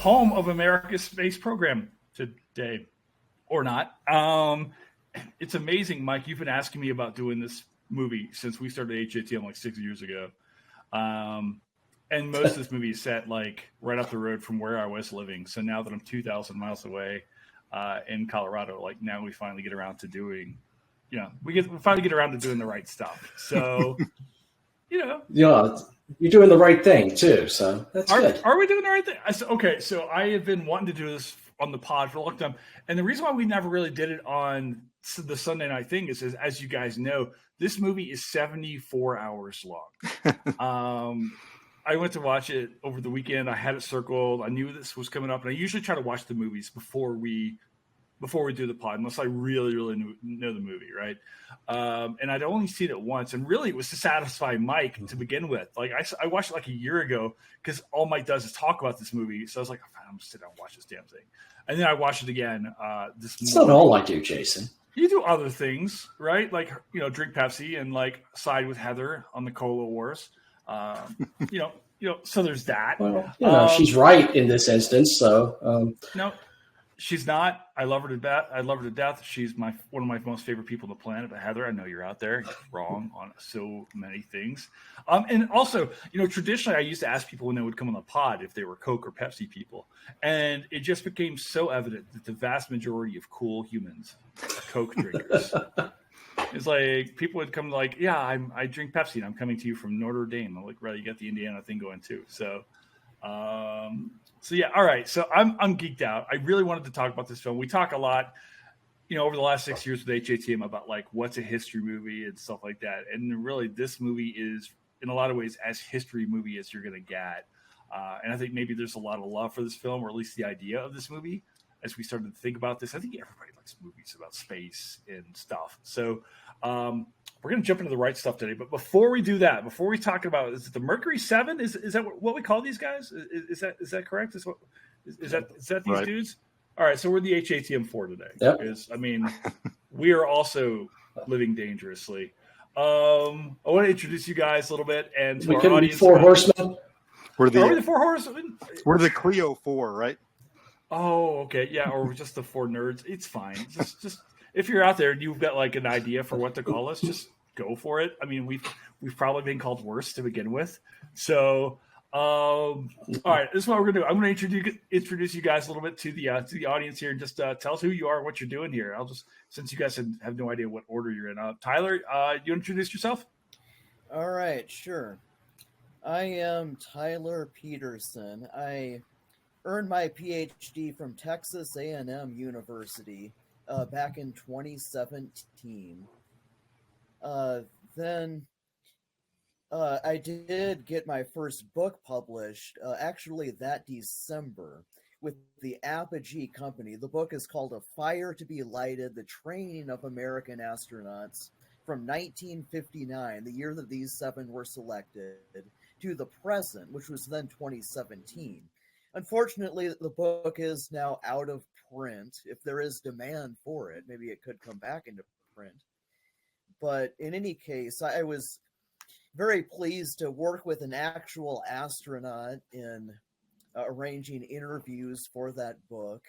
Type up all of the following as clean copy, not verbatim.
home of America's space program today, or not. It's amazing, Mike. You've been asking me about doing this movie since we started HATM like 6 years ago. And most of this movie is set like right up the road from where I was living. So now that I'm 2,000 miles away in Colorado, like now we finally get around to doing, we finally get around to doing the right stuff. So, Yeah, you're doing the right thing too. So that's good. Are we doing the right thing? Okay, so I have been wanting to do this on the pod for a long time. And the reason why we never really did it on the Sunday night thing is, as you guys know, this movie is 74 hours long. I went to watch it over the weekend. I had it circled. I knew this was coming up, and I usually try to watch the movies before we do the pod, unless I really, really know the movie, right? And I'd only seen it once, and really it was to satisfy Mike to begin with. Like I watched it like a year ago because all Mike does is talk about this movie. So I was like, oh, I'm just sit down and watch this damn thing. And then I watched it again. It's not all I do, Jason. You do other things, right? Like drink Pepsi and like side with Heather on the Cola Wars. So there's that. Well, she's right in this instance. So no, she's not. I love her to death. She's one of my most favorite people on the planet. But Heather, I know you're out there. You're wrong on so many things. And also, traditionally, I used to ask people when they would come on the pod if they were Coke or Pepsi people, and it just became so evident that the vast majority of cool humans are Coke drinkers. It's like people would come like, yeah, I drink Pepsi and I'm coming to you from Notre Dame. I'm like, right, you got the Indiana thing going too. So yeah, all right. So I'm geeked out. I really wanted to talk about this film. We talk a lot, over the last 6 years with HATM about like what's a history movie and stuff like that. And really, this movie is in a lot of ways as history movie as you're gonna get. And I think maybe there's a lot of love for this film, or at least the idea of this movie. As we started to think about this, I think everybody likes movies about space and stuff. So we're going to jump into the right stuff today. But before we do that, before we talk about, is it the Mercury Seven? Is that what we call these guys? Is that correct? Is that these right dudes? All right, so we're the HATM 4 today. Yep. Because we are also living dangerously. I want to introduce you guys a little bit, and we could be 4 horsemen. Are we the 4 horsemen? We're the Clio 4, right? Oh, okay, yeah, or just the 4 nerds. It's fine. Just if you're out there and you've got like an idea for what to call us, just go for it. I mean, we've probably been called worse to begin with. So, all right, this is what we're gonna do. I'm gonna introduce you guys a little bit to the audience here, and just tell us who you are and what you're doing here. Since you guys have no idea what order you're in. Tyler, you introduce yourself? All right, sure. I am Tyler Peterson. I earned my PhD from Texas A&M University back in 2017. Then I did get my first book published actually that December with the Apogee Company. The book is called A Fire to be Lighted, The Training of American Astronauts from 1959, the year that these 7 were selected, to the present, which was then 2017. Unfortunately, the book is now out of print. If there is demand for it, maybe it could come back into print. But in any case, I was very pleased to work with an actual astronaut in arranging interviews for that book.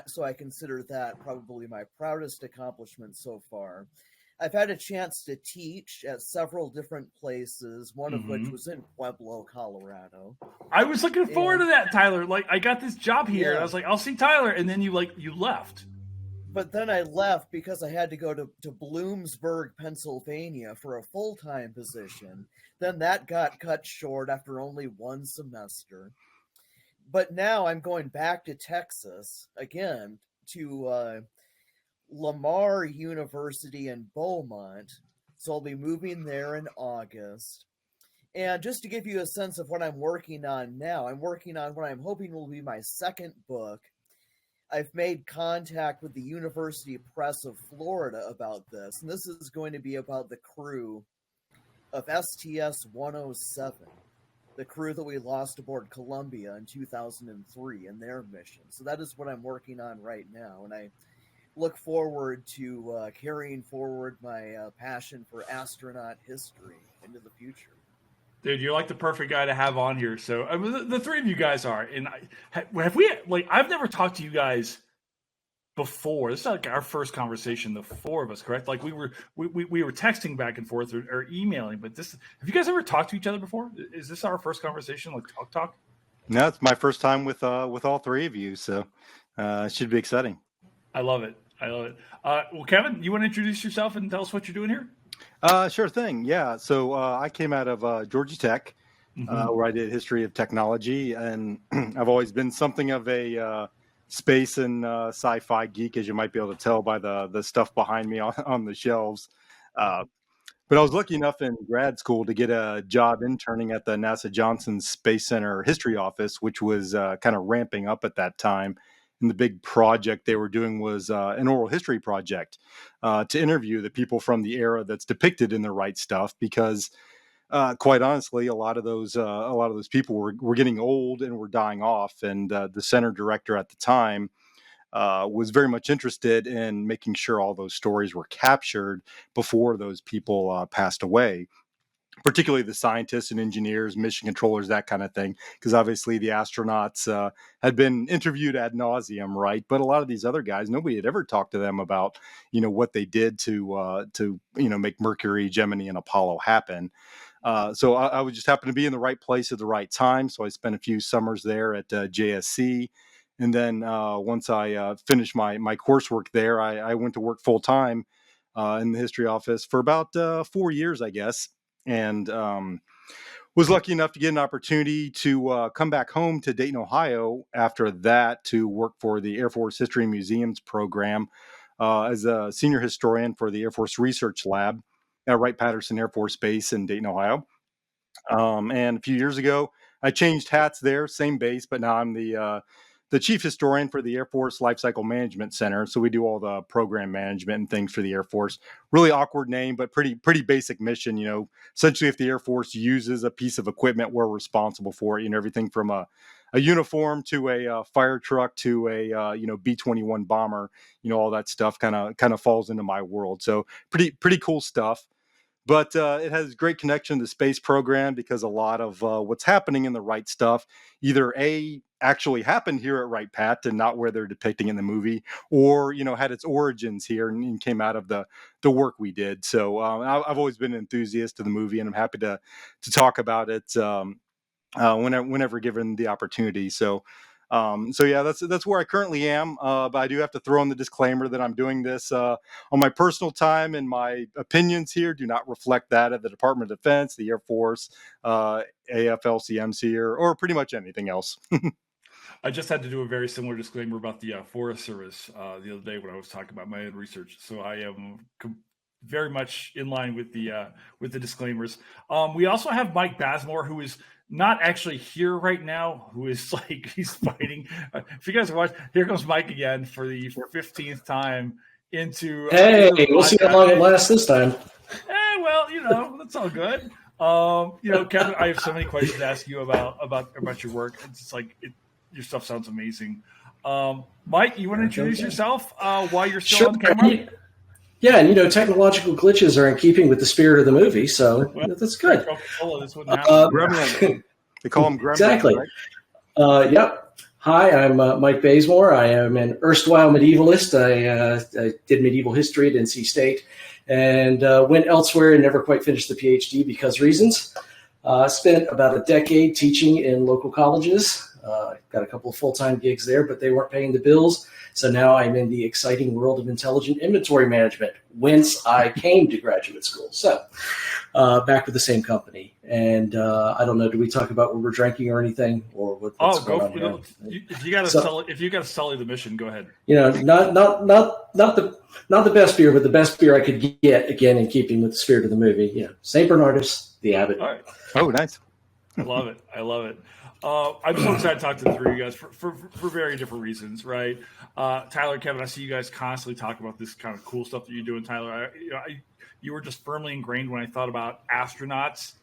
So I consider that probably my proudest accomplishment so far. I've had a chance to teach at several different places, one of which was in Pueblo, Colorado. I was looking forward to that, Tyler. Like, I got this job here, and I was like, I'll see Tyler, and then you left. But then I left because I had to go to Bloomsburg, Pennsylvania for a full-time position. Then that got cut short after only 1 semester. But now I'm going back to Texas again to Lamar University in Beaumont. So I'll be moving there in August. And just to give you a sense of what I'm working on now, I'm working on what I'm hoping will be my second book. I've made contact with the University Press of Florida about this, and this is going to be about the crew of STS-107, the crew that we lost aboard Columbia in 2003 in their mission. So that is what I'm working on right now, and I look forward to carrying forward my passion for astronaut history into the future. Dude, you're like the perfect guy to have on here. So I mean, the three of you guys are, and have we like I've never talked to you guys before. This is like our first conversation, the four of us, correct? Like we were texting back and forth or emailing, but this have you guys ever talked to each other before? Is this our first conversation, like talk? No, it's my first time with all three of you, so it should be exciting. I love it. Well, Kevin, you want to introduce yourself and tell us what you're doing here? Sure thing. Yeah. So I came out of Georgia Tech, where I did history of technology, and I've always been something of a space and sci-fi geek, as you might be able to tell by the stuff behind me on the shelves. But I was lucky enough in grad school to get a job interning at the NASA Johnson Space Center History Office, which was kind of ramping up at that time. And the big project they were doing was an oral history project to interview the people from the era that's depicted in the right stuff. Because quite honestly, a lot of those people were getting old and were dying off. And the center director at the time was very much interested in making sure all those stories were captured before those people passed away. Particularly the scientists and engineers, mission controllers, that kind of thing, because obviously the astronauts had been interviewed ad nauseum, right? But a lot of these other guys, nobody had ever talked to them about, what they did to make Mercury, Gemini, and Apollo happen. So I would just happen to be in the right place at the right time. So I spent a few summers there at JSC. And then once I finished my coursework there, I went to work full time in the history office for about 4 years, I guess. And was lucky enough to get an opportunity to come back home to Dayton, Ohio after that to work for the Air Force History and Museums program as a senior historian for the Air Force Research Lab at Wright-Patterson Air Force Base in Dayton, Ohio. And a few years ago, I changed hats there, same base, but now I'm the chief historian for the Air Force Lifecycle Management Center. So we do all the program management and things for the Air Force. Really awkward name, but pretty basic mission. Essentially, if the Air Force uses a piece of equipment, we're responsible for it. Everything from a uniform to a fire truck to a B-21 bomber. All that stuff kind of falls into my world. So pretty cool stuff. But it has great connection to the space program because a lot of what's happening in the right stuff either actually happened here at Wright Pat and not where they're depicting in the movie, or had its origins here and came out of the work we did. So I've always been an enthusiast of the movie, and I'm happy to talk about it whenever given the opportunity. So yeah, that's where I currently am. But I do have to throw in the disclaimer that I'm doing this on my personal time, and my opinions here do not reflect that of the Department of Defense, the Air Force, AFL-CIMC, or pretty much anything else. I just had to do a very similar disclaimer about the Forest Service the other day when I was talking about my own research. So I am very much in line with the disclaimers. We also have Mike Bazemore, who is not actually here right now, who is he's fighting. If you guys watch, here comes Mike again for the 15th time into. Hey, we'll see how long it lasts this time. Well, that's all good. Kevin, I have so many questions to ask you about your work. It's your stuff sounds amazing. Mike, you want to introduce yourself while you're still on camera? Yeah, and technological glitches are in keeping with the spirit of the movie, so that's good. This wouldn't happen. Gremlin. They call him Gremlin. Exactly. Right? Yep. Hi, I'm Mike Bazemore. I am an erstwhile medievalist. I did medieval history at NC State and went elsewhere and never quite finished the PhD because reasons. Spent about a decade teaching in local colleges. Got a couple of full-time gigs there, but they weren't paying the bills. So now I'm in the exciting world of intelligent inventory management, whence I came to graduate school. So back with the same company. And I don't know, do we talk about what we're drinking or anything? Or what's going on here? If you got to sully the mission, go ahead. Not the best beer, but the best beer I could get, again, in keeping with the spirit of the movie. St. Bernardus, the Abbot. All right. Oh, nice. I love it. I'm so excited to talk to the three of you guys for very different reasons, right? Tyler, Kevin, I see you guys constantly talk about this kind of cool stuff that you're doing, Tyler. You were just firmly ingrained when I thought about astronauts.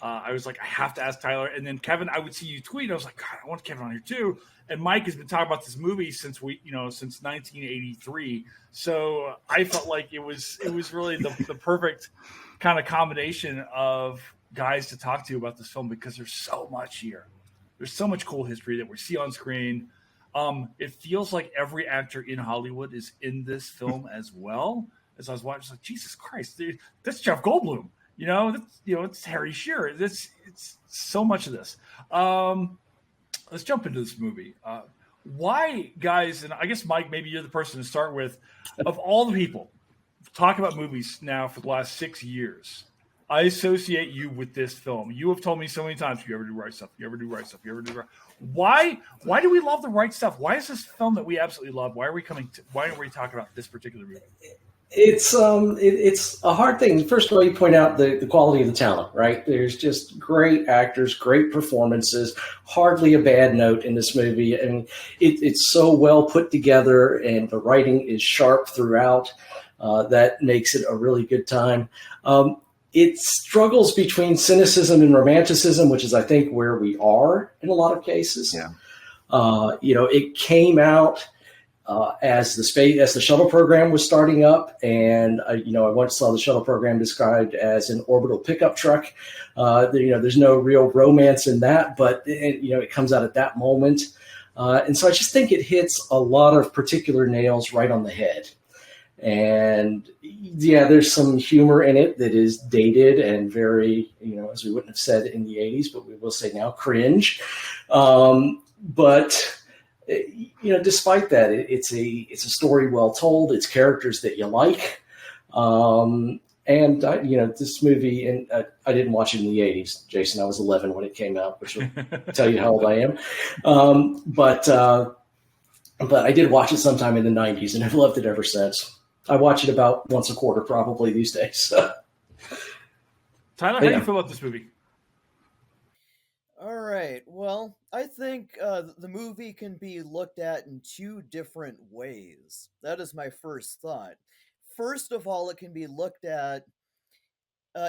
I was like, I have to ask Tyler. And then Kevin, I would see you tweet. I was like, God, I want Kevin on here too. And Mike has been talking about this movie since 1983. So I felt like it was really the perfect kind of combination of guys to talk to about this film because there's so much here. There's so much cool history that we see on screen. It feels like every actor in Hollywood is in this film as well. As I was watching, like Jesus Christ, dude, that's Jeff Goldblum. It's Harry Shearer. It's so much of this. Let's jump into this movie. Why, guys? And I guess Mike, maybe you're the person to start with. Of all the people talk about movies now for the last 6 years, I associate you with this film. You have told me so many times, you ever do right stuff, you ever do right stuff, you ever do right. Why do we love the right stuff? Why is this film that we absolutely love? Why are we talking about this particular movie? It's a hard thing. First of all, you point out the quality of the talent, right? There's just great actors, great performances, hardly a bad note in this movie. And it's so well put together, and the writing is sharp throughout. That makes it a really good time. It struggles between cynicism and romanticism, which is, I think, where we are in a lot of cases. Yeah. It came out as the shuttle program was starting up, and I once saw the shuttle program described as an orbital pickup truck. There's no real romance in that, but it comes out at that moment, and so I just think it hits a lot of particular nails right on the head. And yeah, there's some humor in it that is dated and very, as we wouldn't have said in the 80s, but we will say now, cringe. But despite that, it's a story well told. It's characters that you like. This movie, and I didn't watch it in the 80s, Jason. I was 11 when it came out, which will tell you how old I am. But I did watch it sometime in the 90s, and I've loved it ever since. I watch it about once a quarter probably these days. Tyler, how do you feel about this movie? All right. Well, I think the movie can be looked at in two different ways. That is my first thought. First of all, it can be looked at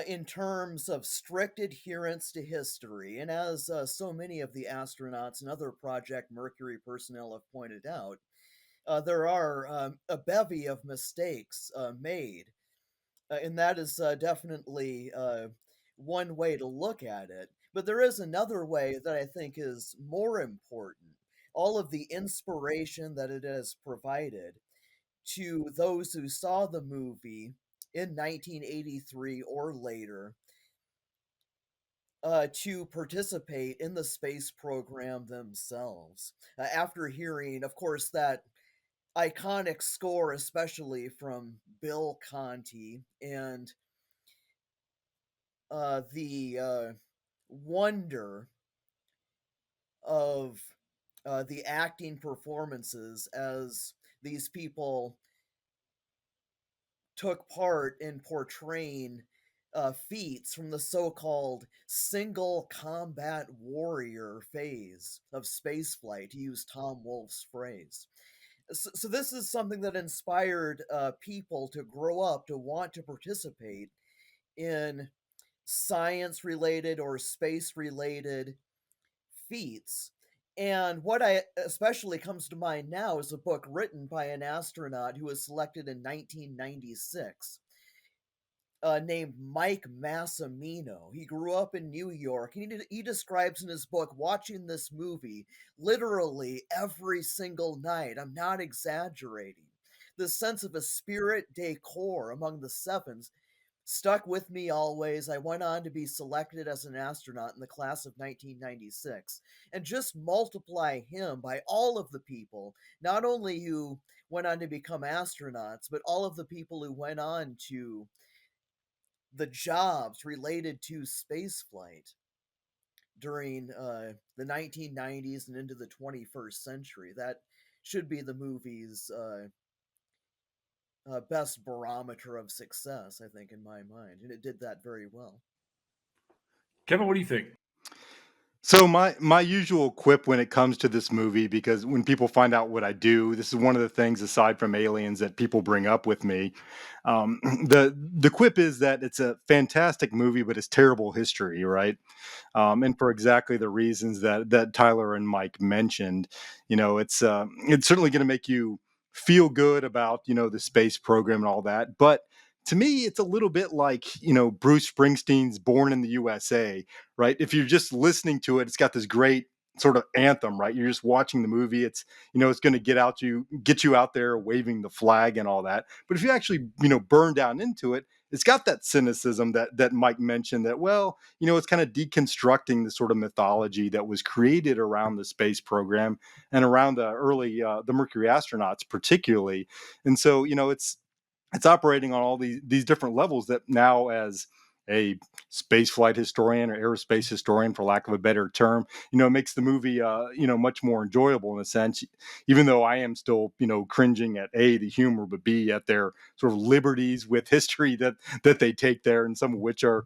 in terms of strict adherence to history. And as so many of the astronauts and other Project Mercury personnel have pointed out, there are a bevy of mistakes made. And that is definitely one way to look at it. But there is another way that I think is more important. All of the inspiration that it has provided to those who saw the movie in 1983 or later to participate in the space program themselves. After hearing, of course, that iconic score, especially from Bill Conti, and the wonder of the acting performances as these people took part in portraying feats from the so-called single combat warrior phase of spaceflight, to use Tom Wolfe's phrase. So this is something that inspired people to grow up to want to participate in science-related or space-related feats. And what I especially comes to mind now is a book written by an astronaut who was selected in 1996, named Mike Massimino. He grew up in New York, and he describes in his book watching this movie literally every single night. I'm not exaggerating. The sense of esprit de corps among the Sevens stuck with me always. I went on to be selected as an astronaut in the class of 1996. And just multiply him by all of the people, not only who went on to become astronauts, but all of the people who went on to the jobs related to spaceflight during the 1990s and into the 21st century. That should be the movie's best barometer of success, I think, in my mind. And it did that very well. Kevin, what do you think? So my usual quip when it comes to this movie, because when people find out what I do, this is one of the things aside from aliens that people bring up with me. The quip is that it's a fantastic movie, but it's terrible history, right? And for exactly the reasons that Tyler and Mike mentioned, it's certainly going to make you feel good about the space program and all that, but to me, it's a little bit like, Bruce Springsteen's Born in the USA, right? If you're just listening to it, it's got this great sort of anthem, right? You're just watching the movie. It's, it's going to get you out there waving the flag and all that. But if you actually, burn down into it, it's got that cynicism that Mike mentioned, that, well, it's kind of deconstructing the sort of mythology that was created around the space program and around the early, the Mercury astronauts particularly. And so, it's operating on all these different levels that now, as a space flight historian or aerospace historian, for lack of a better term, makes the movie, much more enjoyable in a sense, even though I am still, cringing at A, the humor, but B, at their sort of liberties with history that they take there, and some of which are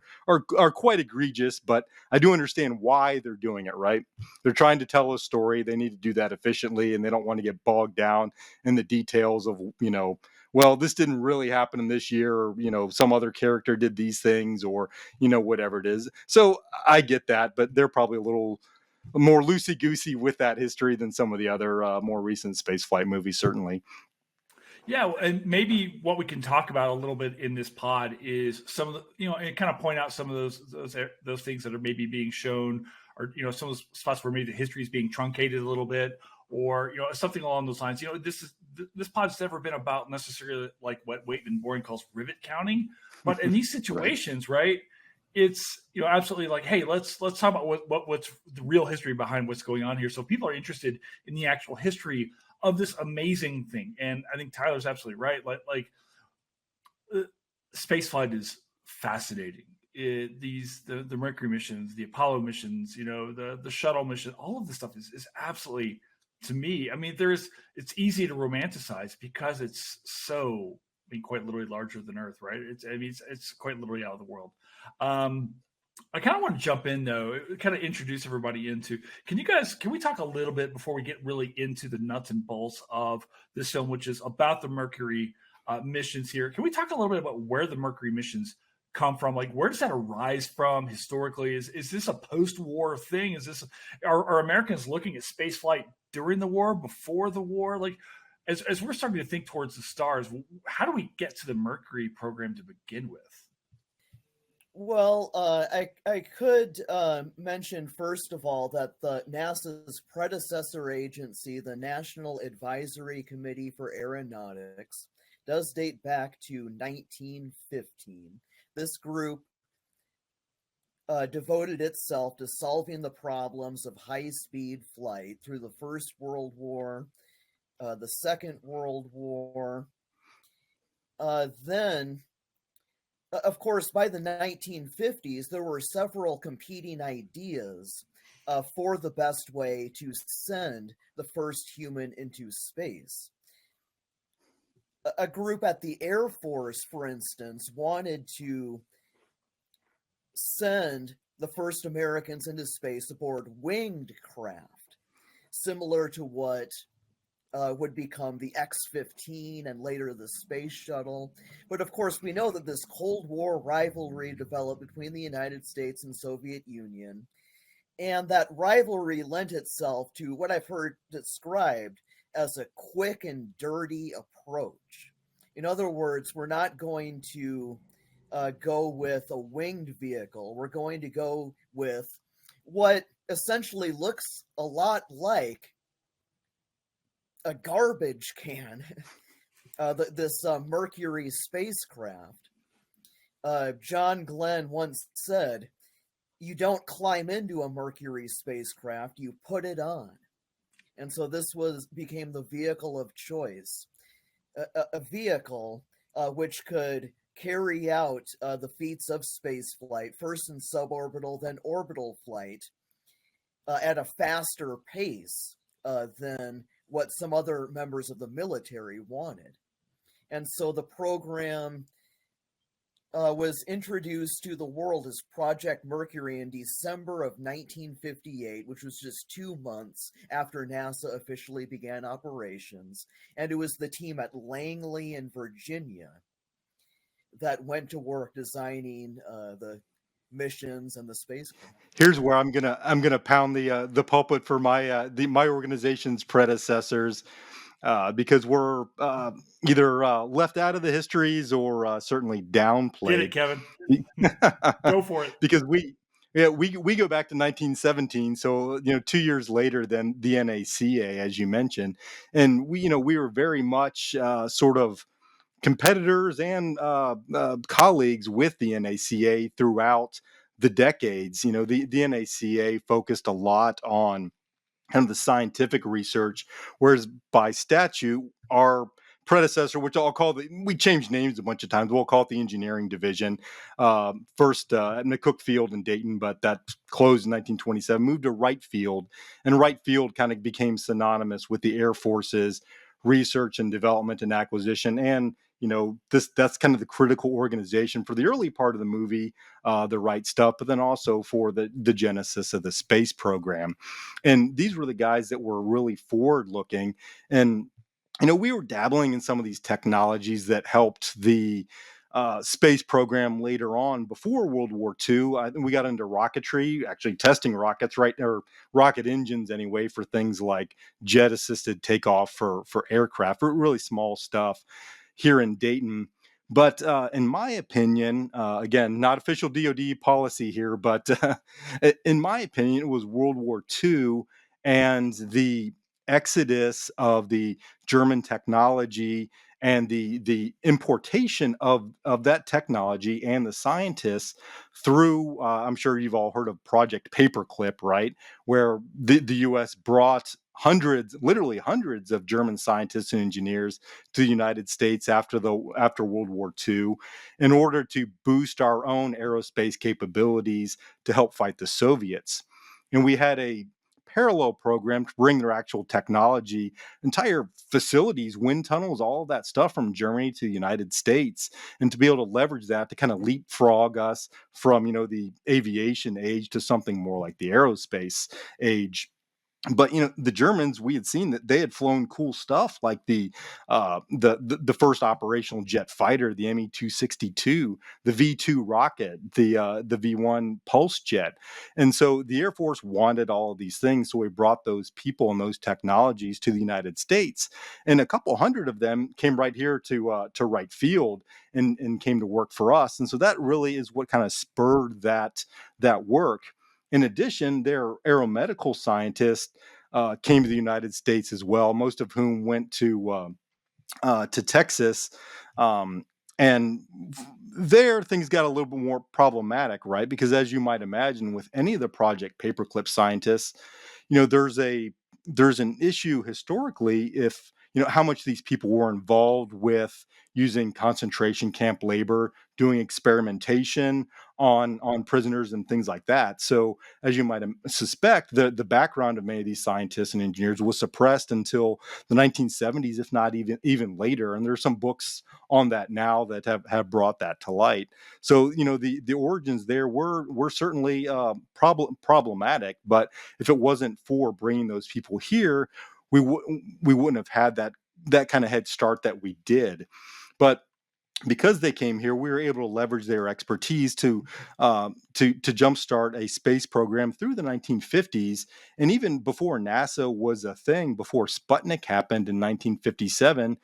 quite egregious, but I do understand why they're doing it, right? They're trying to tell a story. They need to do that efficiently, and they don't want to get bogged down in the details of, well, this didn't really happen in this year, or, some other character did these things, or, whatever it is. So I get that, but they're probably a little more loosey goosey with that history than some of the other more recent spaceflight movies, certainly. Yeah, and maybe what we can talk about a little bit in this pod is some of the, and kind of point out some of those things that are maybe being shown, or some of those spots where maybe the history is being truncated a little bit, or something along those lines. This pod's never been about necessarily like what Waitman Boring calls rivet counting, but in these situations, right? It's absolutely like, hey, let's talk about what's the real history behind what's going on here, so people are interested in the actual history of this amazing thing. And I think Tyler's absolutely right. Like spaceflight is fascinating. The Mercury missions, the Apollo missions, the shuttle mission, all of this stuff is absolutely, to me, I mean, it's easy to romanticize because it's so, quite literally larger than Earth, right? It's quite literally out of the world. I kind of want to jump in though, kind of introduce everybody into, can we talk a little bit before we get really into the nuts and bolts of this film, which is about the Mercury missions here. Can we talk a little bit about where the Mercury missions come from? Like, where does that arise from historically? Is this a post-war thing? Are Americans looking at space flight during the war, before the war? Like, as we're starting to think towards the stars, how do we get to the Mercury program to begin with? Well, I could mention, first of all, that the NASA's predecessor agency, the National Advisory Committee for Aeronautics, does date back to 1915. This group devoted itself to solving the problems of high-speed flight through the First World War, the Second World War. Then, of course, by the 1950s, there were several competing ideas for the best way to send the first human into space. A group at the Air Force, for instance, wanted to send the first Americans into space aboard winged craft, similar to what would become the X-15 and later the Space Shuttle. But of course, we know that this Cold War rivalry developed between the United States and Soviet Union, and that rivalry lent itself to what I've heard described as a quick and dirty approach. In other words, we're not going to go with a winged vehicle. We're going to go with what essentially looks a lot like a garbage can, this Mercury spacecraft. John Glenn once said, "You don't climb into a Mercury spacecraft, you put it on." And so this became the vehicle of choice, a vehicle which could carry out the feats of spaceflight, first in suborbital, then orbital flight, at a faster pace than what some other members of the military wanted. And so the program was introduced to the world as Project Mercury in December of 1958, which was just 2 months after NASA officially began operations. And it was the team at Langley in Virginia that went to work designing the missions and the spacecraft. Here's where I'm gonna pound the pulpit for my my organization's predecessors. because we're either left out of the histories or certainly downplayed. Get it, Kevin. Go for it. Because we go back to 1917, so 2 years later than the NACA, as you mentioned, and we were very much sort of competitors and colleagues with the NACA throughout the decades. The NACA focused a lot on kind of the scientific research, whereas by statute, our predecessor, which we changed names a bunch of times. We'll call it the engineering division. First at McCook Field in Dayton, but that closed in 1927, moved to Wright Field. And Wright Field kind of became synonymous with the Air Force's research and development and acquisition. And, that's kind of the critical organization for the early part of the movie, the right stuff, but then also for the genesis of the space program. And these were the guys that were really forward looking. And we were dabbling in some of these technologies that helped the space program later on before World War II. I think we got into rocketry, actually testing rockets, right, or rocket engines anyway, for things like jet assisted takeoff for aircraft, really small stuff here in Dayton. But in my opinion, again, not official DoD policy here, but in my opinion, it was World War II and the exodus of the German technology and the importation of that technology and the scientists through, I'm sure you've all heard of Project Paperclip, right? Where the U.S. brought literally hundreds of German scientists and engineers to the United States after World War II in order to boost our own aerospace capabilities to help fight the Soviets. And we had a parallel program to bring their actual technology, entire facilities, wind tunnels, all of that stuff from Germany to the United States, and to be able to leverage that to kind of leapfrog us from, the aviation age to something more like the aerospace age. But the Germans, we had seen that they had flown cool stuff like the first operational jet fighter, the Me-262, the V-2 rocket, the V-1 pulse jet, and so the Air Force wanted all of these things. So we brought those people and those technologies to the United States, and a couple hundred of them came right here to Wright Field and came to work for us. And so that really is what kind of spurred that work. In addition, their aeromedical scientists came to the United States as well, most of whom went to Texas. And there, things got a little bit more problematic, right? Because as you might imagine, with any of the Project Paperclip scientists, there's an issue historically if how much these people were involved with using concentration camp labor, doing experimentation on prisoners and things like that. So as you might suspect, the background of many of these scientists and engineers was suppressed until the 1970s, if not even later. And there's some books on that now that have brought that to light. So the origins there were certainly problematic, but if it wasn't for bringing those people here, we wouldn't have had that kind of head start that we did. But because they came here, we were able to leverage their expertise to jumpstart a space program through the 1950s, and even before NASA was a thing, before Sputnik happened in 1957.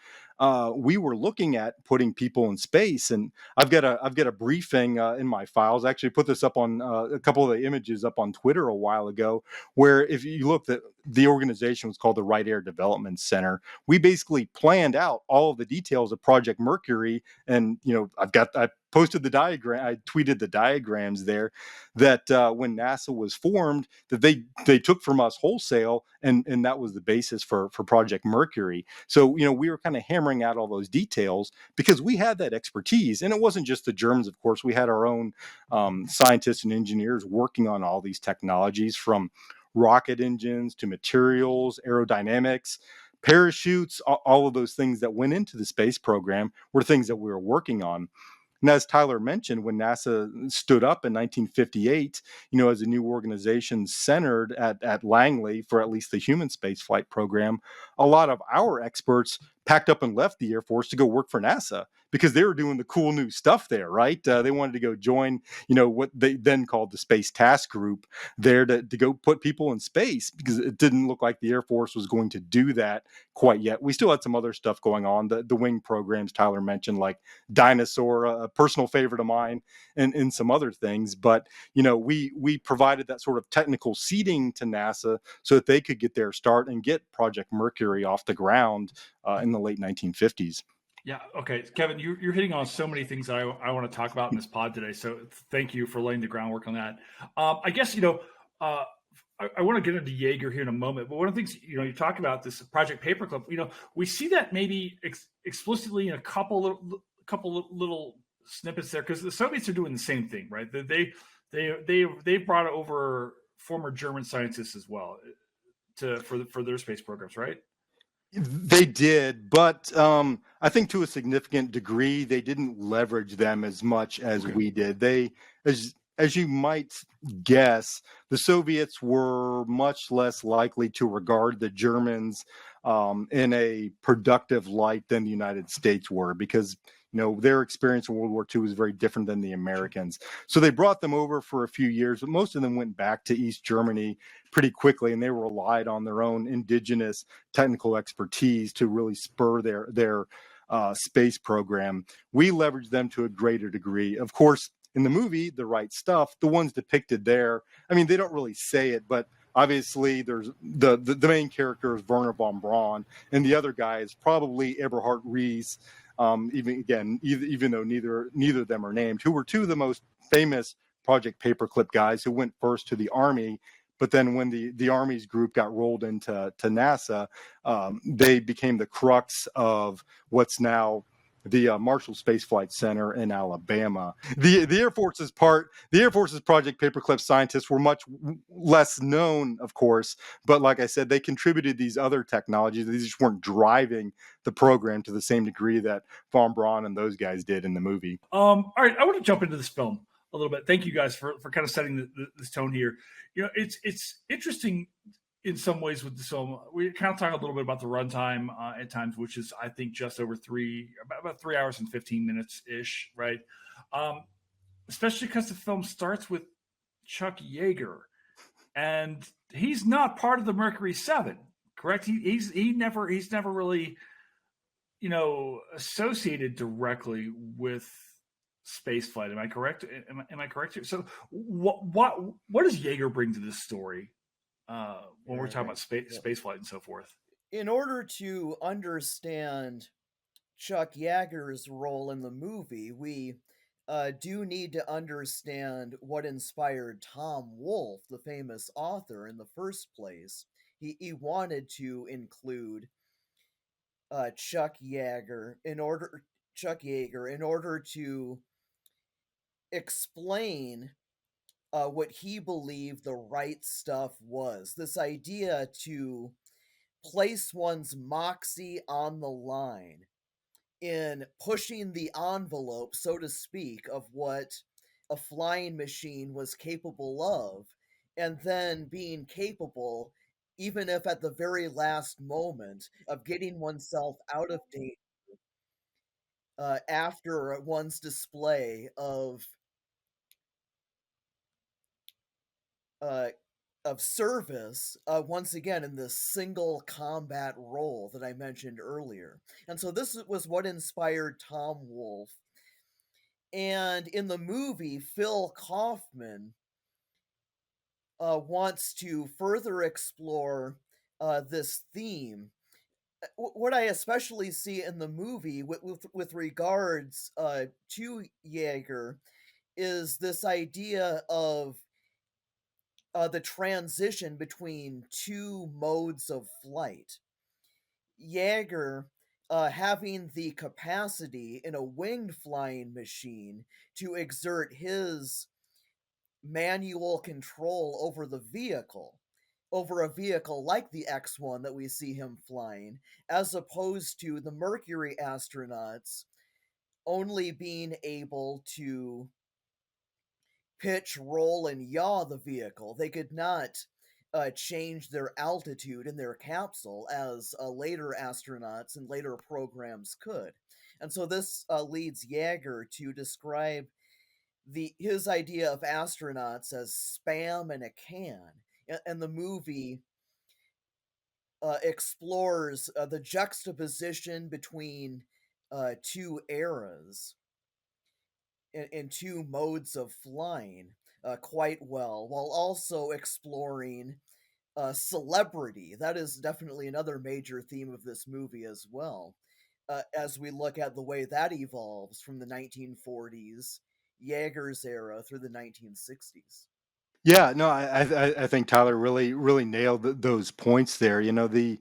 We were looking at putting people in space, and I've got a briefing in my files. I actually put this up on a couple of the images up on Twitter a while ago, where if you look, the organization was called the Wright Air Development Center. We basically planned out all of the details of Project Mercury, and I posted the diagram. I tweeted the diagrams there that when NASA was formed, that they took from us wholesale, and that was the basis for Project Mercury. So we were kind of hammering out all those details because we had that expertise, and it wasn't just the Germans. Of course, we had our own scientists and engineers working on all these technologies, from rocket engines to materials, aerodynamics, parachutes. All of those things that went into the space program were things that we were working on. And as Tyler mentioned, when NASA stood up in 1958, as a new organization centered at Langley for at least the human spaceflight program, a lot of our experts packed up and left the Air Force to go work for NASA because they were doing the cool new stuff there, right? They wanted to go join, what they then called the Space Task Group there to go put people in space, because it didn't look like the Air Force was going to do that quite yet. We still had some other stuff going on, the wing programs Tyler mentioned, like Dinosaur, a personal favorite of mine, and some other things. But we provided that sort of technical seeding to NASA so that they could get their start and get Project Mercury off the ground in the late 1950s. Yeah. Okay, Kevin, you're hitting on so many things that I want to talk about in this pod today. So thank you for laying the groundwork on that. I guess I want to get into Jagger here in a moment, but one of the things you talk about this Project Paperclip. We see that maybe explicitly in a couple little snippets there, because the Soviets are doing the same thing, right? They brought over former German scientists as well for their space programs, right? They did, but I think to a significant degree, they didn't leverage them as much as we did. As you might guess, the Soviets were much less likely to regard the Germans in a productive light than the United States were, because their experience in World War II was very different than the Americans. So they brought them over for a few years, but most of them went back to East Germany pretty quickly, and they relied on their own indigenous technical expertise to really spur their space program. We leveraged them to a greater degree. Of course, in the movie, The Right Stuff, the ones depicted there, I mean, they don't really say it, but obviously there's the main character is Werner von Braun, and the other guy is probably Eberhard Ries. Even though neither of them are named, who were two of the most famous Project Paperclip guys who went first to the Army. But then when the Army's group got rolled into NASA, they became the crux of what's now the Marshall Space Flight Center in Alabama. The Air Force's Project Paperclip scientists were much less known, of course, but like I said, they contributed these other technologies. These just weren't driving the program to the same degree that von Braun and those guys did in the movie. All right, I want to jump into this film a little bit. Thank you guys for kind of setting this tone here. It's interesting in some ways with this film. We kind of talk a little bit about the runtime at times, which is, I think, just over about 3 hours and 15 minutes ish, right? Especially because the film starts with Chuck Yeager, and he's not part of the Mercury Seven, correct? He's never really, associated directly with spaceflight. Am I correct? Am I correct here? So what does Jagger bring to this story when we're talking about spaceflight and so forth? In order to understand Chuck Yeager's role in the movie, we do need to understand what inspired Tom Wolfe, the famous author, in the first place. He wanted to include Chuck Yeager in order to explain what he believed the right stuff was. This idea to place one's moxie on the line in pushing the envelope, so to speak, of what a flying machine was capable of, and then being capable, even if at the very last moment, of getting oneself out of danger after one's display of service, once again in this single combat role that I mentioned earlier. And so this was what inspired Tom Wolfe. And in the movie, Phil Kaufman wants to further explore this theme. What I especially see in the movie with regards to Jagger is this idea of the transition between two modes of flight. Jagger having the capacity in a winged flying machine to exert his manual control over a vehicle like the X-1 that we see him flying, as opposed to the Mercury astronauts only being able to pitch, roll, and yaw the vehicle. They could not change their altitude in their capsule as later astronauts and later programs could. And so this leads Jagger to describe his idea of astronauts as spam in a can. And the movie explores the juxtaposition between two eras and two modes of flying quite well, while also exploring celebrity. That is definitely another major theme of this movie as well. As we look at the way that evolves from the 1940s, Jager's era, through the 1960s. Yeah, no, I think Tyler really nailed those points there. The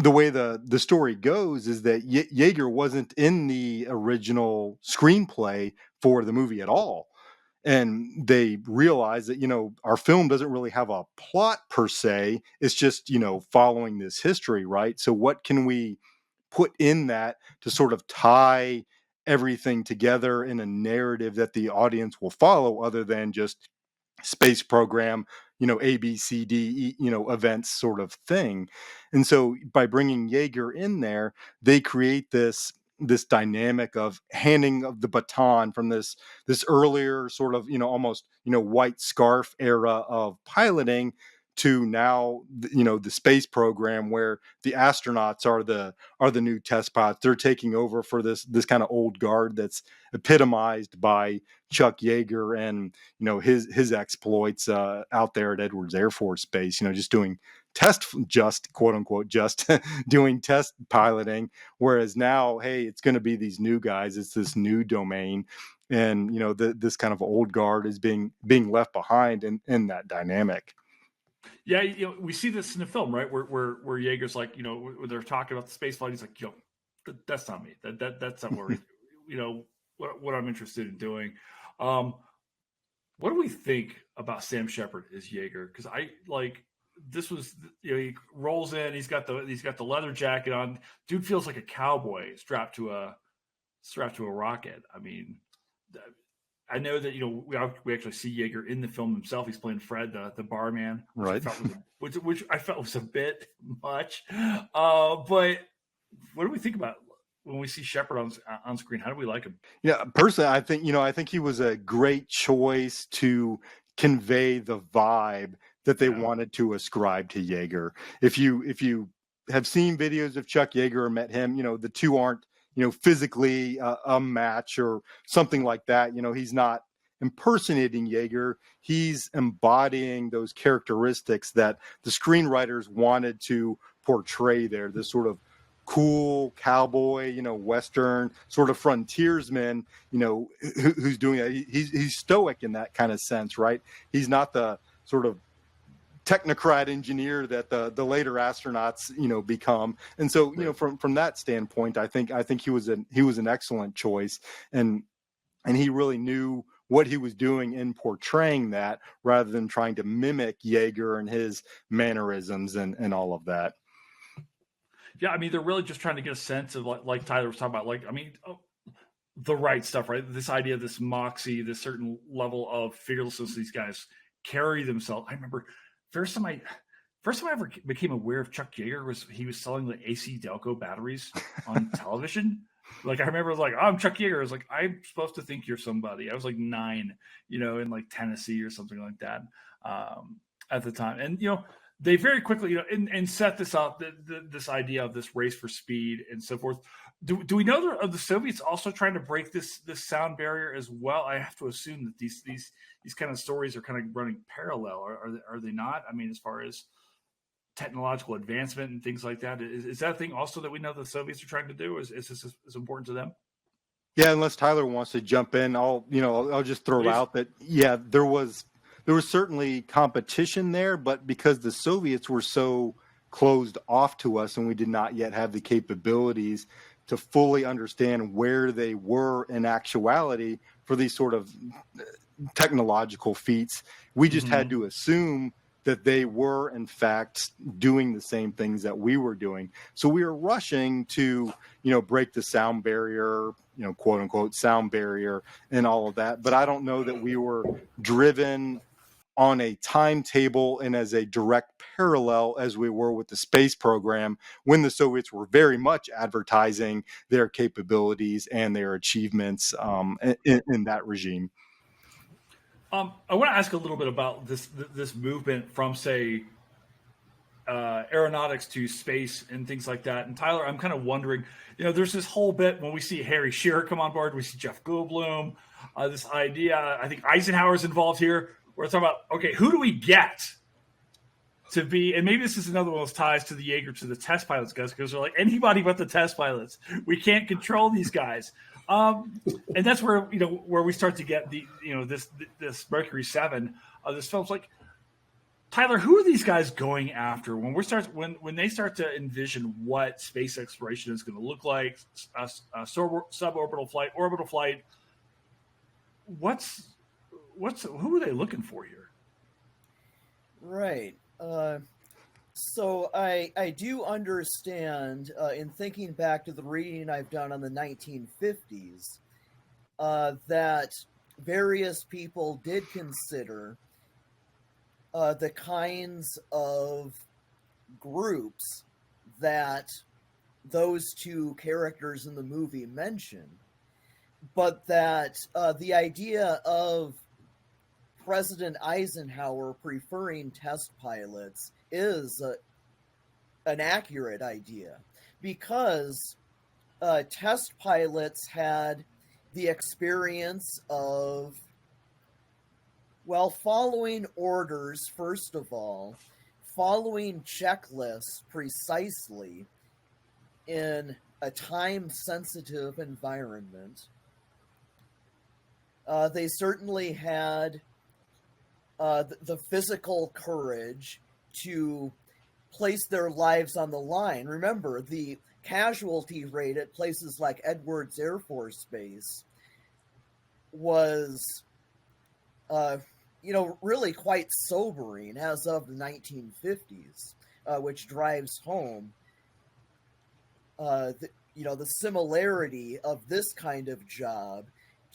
way the story goes is that Jaeger wasn't in the original screenplay for the movie at all, and they realized that our film doesn't really have a plot per se. It's just following this history, right? So what can we put in that to sort of tie everything together in a narrative that the audience will follow, other than just space program, A, B, C, D, events sort of thing. And so by bringing Jaeger in there, they create this dynamic of handing of the baton from this earlier sort of almost white scarf era of piloting to now the space program, where the astronauts are the new test pilots. They're taking over for this kind of old guard that's epitomized by Chuck Yeager and his exploits out there at Edwards Air Force Base. Just doing quote unquote just doing test piloting. Whereas now, hey, it's going to be these new guys. It's this new domain, and this kind of old guard is being left behind in that dynamic. Yeah, we see this in the film, right? Where Jaeger's like, when they're talking about the space flight, he's like, that's not me. That's not what what I'm interested in doing. What do we think about Sam Shepard as Jaeger? Because this was, he rolls in, he's got the leather jacket on. Dude feels like a cowboy strapped to a rocket. I mean, I know that we actually see Jaeger in the film himself. He's playing Fred, the barman, right? Which I felt was a bit much. But what do we think about when we see Shepard on screen? How do we like him? Yeah, personally, I think he was a great choice to convey the vibe that they wanted to ascribe to Jaeger. If you have seen videos of Chuck Yeager or met him, the two aren't physically a match or something like that. He's not impersonating Jaeger. He's embodying those characteristics that the screenwriters wanted to portray there. This sort of cool cowboy, Western sort of frontiersman, who's doing that. He's stoic in that kind of sense, right? He's not the sort of technocrat engineer that the later astronauts become. And so from that standpoint, I think he was an excellent choice, and he really knew what he was doing in portraying that, rather than trying to mimic Jaeger and his mannerisms and all of that. Yeah, I mean, they're really just trying to get a sense of like Tyler was talking about, the right stuff, right? This idea of this moxie, this certain level of fearlessness these guys carry themselves. I remember first time I ever became aware of Chuck Yeager was he was selling the AC Delco batteries on television. I remember I'm Chuck Yeager. I was like, I'm supposed to think you're somebody. I was 9, in Tennessee or something like that at the time. And, they very quickly, and set this up, this idea of this race for speed and so forth. Do we know of the Soviets also trying to break this sound barrier as well? I have to assume that these kind of stories are kind of running parallel. Are they not? I mean, as far as technological advancement and things like that, is that a thing also that we know the Soviets are trying to do? Is this as important to them? Yeah, unless Tyler wants to jump in, I'll just throw out that there was certainly competition there, but because the Soviets were so closed off to us and we did not yet have the capabilities to fully understand where they were in actuality for these sort of technological feats, we just had to assume that they were in fact doing the same things that we were doing. So we were rushing to, break the sound barrier, quote unquote sound barrier and all of that. But I don't know that we were driven on a timetable and as a direct parallel as we were with the space program, when the Soviets were very much advertising their capabilities and their achievements in that regime. I want to ask a little bit about this movement from, say, aeronautics to space and things like that. And Tyler, I'm kind of wondering, there's this whole bit when we see Harry Shearer come on board, we see Jeff Goldblum, this idea, I think Eisenhower's involved here. We're talking about, okay, who do we get to be, and maybe this is another one of those ties to the Jaeger, to the test pilots, guys, because they're like, anybody but the test pilots. We can't control these guys. And that's where, where we start to get this Mercury 7, this film's like, Tyler, who are these guys going after when they start to envision what space exploration is going to look like, suborbital flight, orbital flight? Who are they looking for here? Right. So I do understand, in thinking back to the reading I've done on the 1950s, that various people did consider the kinds of groups that those two characters in the movie mention, but that the idea of President Eisenhower preferring test pilots is an accurate idea, because test pilots had the experience of, well, following orders, first of all, following checklists precisely in a time-sensitive environment. They certainly had the physical courage to place their lives on the line. Remember, the casualty rate at places like Edwards Air Force Base was, really quite sobering as of the 1950s, which drives home, the similarity of this kind of job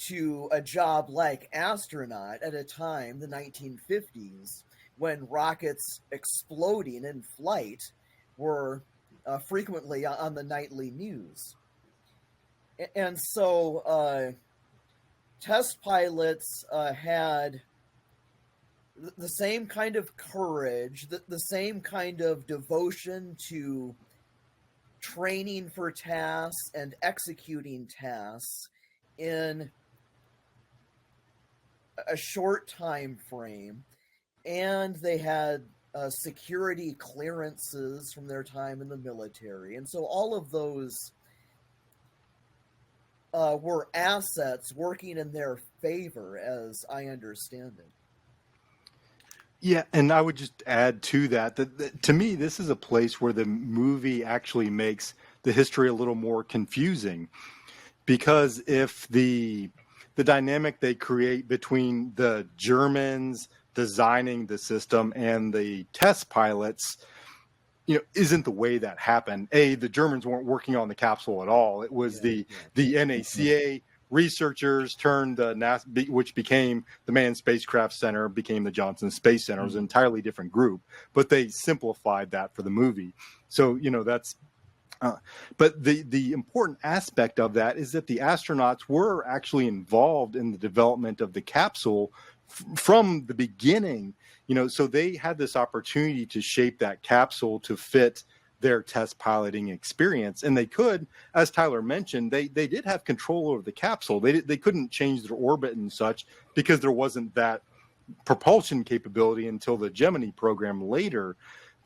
to a job like astronaut at a time, the 1950s, when rockets exploding in flight were frequently on the nightly news. And so test pilots had the same kind of courage, the same kind of devotion to training for tasks and executing tasks in a short time frame, and they had security clearances from their time in the military, and so all of those were assets working in their favor, as I understand it. Yeah, and I would just add to that to me, this is a place where the movie actually makes the history a little more confusing, because if the dynamic they create between the Germans designing the system and the test pilots, isn't the way that happened. The Germans weren't working on the capsule at all. It was the NACA researchers turned the NASA, which became the Manned Spacecraft Center, became the Johnson Space Center. It was an entirely different group, but they simplified that for the movie. So, that's but the important aspect of that is that the astronauts were actually involved in the development of the capsule from the beginning, so they had this opportunity to shape that capsule to fit their test piloting experience. And they could, as Tyler mentioned, they did have control over the capsule. They couldn't change their orbit and such because there wasn't that propulsion capability until the Gemini program later.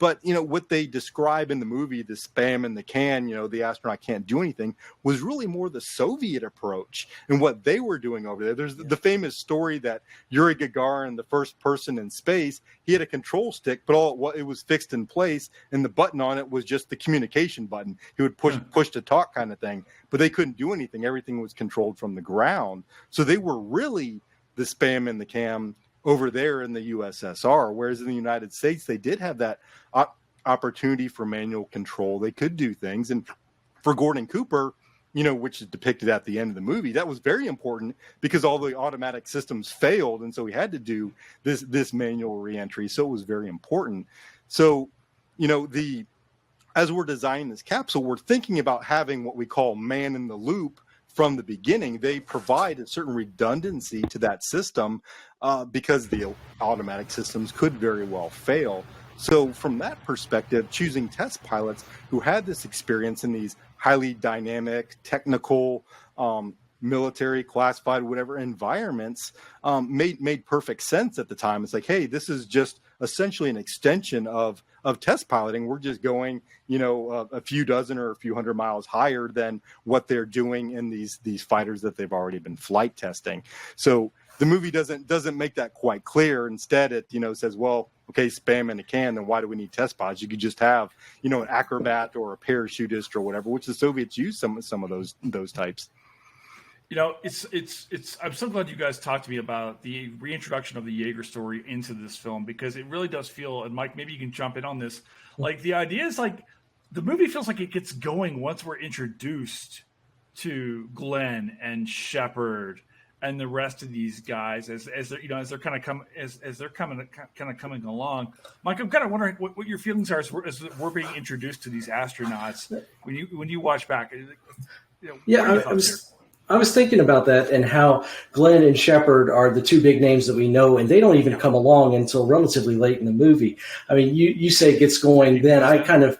But, what they describe in the movie, the spam in the can, the astronaut can't do anything, was really more the Soviet approach and what they were doing over there. There's the famous story that Yuri Gagarin, the first person in space, he had a control stick, but it was fixed in place, and the button on it was just the communication button. He would push to talk kind of thing, but they couldn't do anything. Everything was controlled from the ground. So they were really the spam in the can over there in the USSR, whereas in the United States, they did have that opportunity for manual control. They could do things. And for Gordon Cooper, which is depicted at the end of the movie. That was very important because all the automatic systems failed, and so we had to do this manual reentry. So it was very important. So, as we're designing this capsule, we're thinking about having what we call man in the loop from the beginning. They provide a certain redundancy to that system because the automatic systems could very well fail. So from that perspective, choosing test pilots who had this experience in these highly dynamic, technical, military, classified, whatever environments made perfect sense at the time. It's like, hey, this is just essentially an extension of test piloting. We're just going, a few dozen or a few hundred miles higher than what they're doing in these fighters that they've already been flight testing. So the movie doesn't make that quite clear. Instead, it says, well, okay, spam in a can, then why do we need test pilots? You could just have an acrobat or a parachutist or whatever, which the Soviets used some of those types. It's. I'm so glad you guys talked to me about the reintroduction of the Jagger story into this film, because it really does feel, and Mike, maybe you can jump in on this. Like, the idea is like the movie feels like it gets going once we're introduced to Glenn and Shepard and the rest of these guys as they're kind of coming along. Mike, I'm kind of wondering what your feelings are as we're being introduced to these astronauts when you watch back. I was thinking about that and how Glenn and Shepard are the two big names that we know, and they don't even come along until relatively late in the movie. I mean, you say it gets going then. I kind of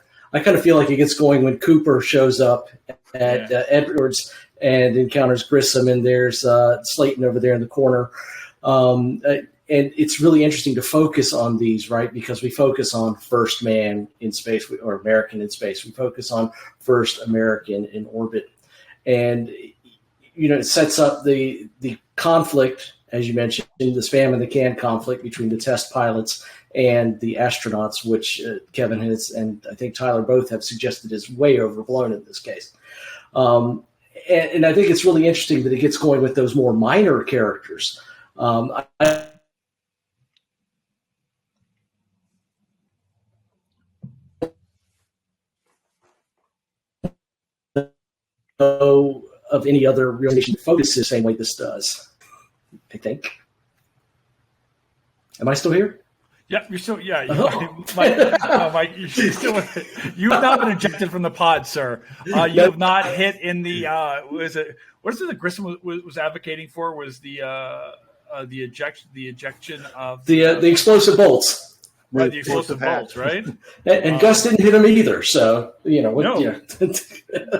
feel like it gets going when Cooper shows up at Edwards and encounters Grissom, and there's Slayton over there in the corner. And it's really interesting to focus on these, right? Because we focus on first man in space or American in space. We focus on first American in orbit. And it sets up the conflict, as you mentioned, the spam in the can conflict between the test pilots and the astronauts, which Kevin has and I think Tyler both have suggested is way overblown in this case. And I think it's really interesting that it gets going with those more minor characters. I know of any other real nation that focuses the same way this does, I think. Am I still here? Yeah, you're still. Yeah, Mike, you're still. You have not been ejected from the pod, sir. You have not hit in the. What is it that Grissom was advocating for? Was the ejection of the explosive bolts. Right, the explosive bolts, right? And Gus didn't hit him either, so no. Yeah.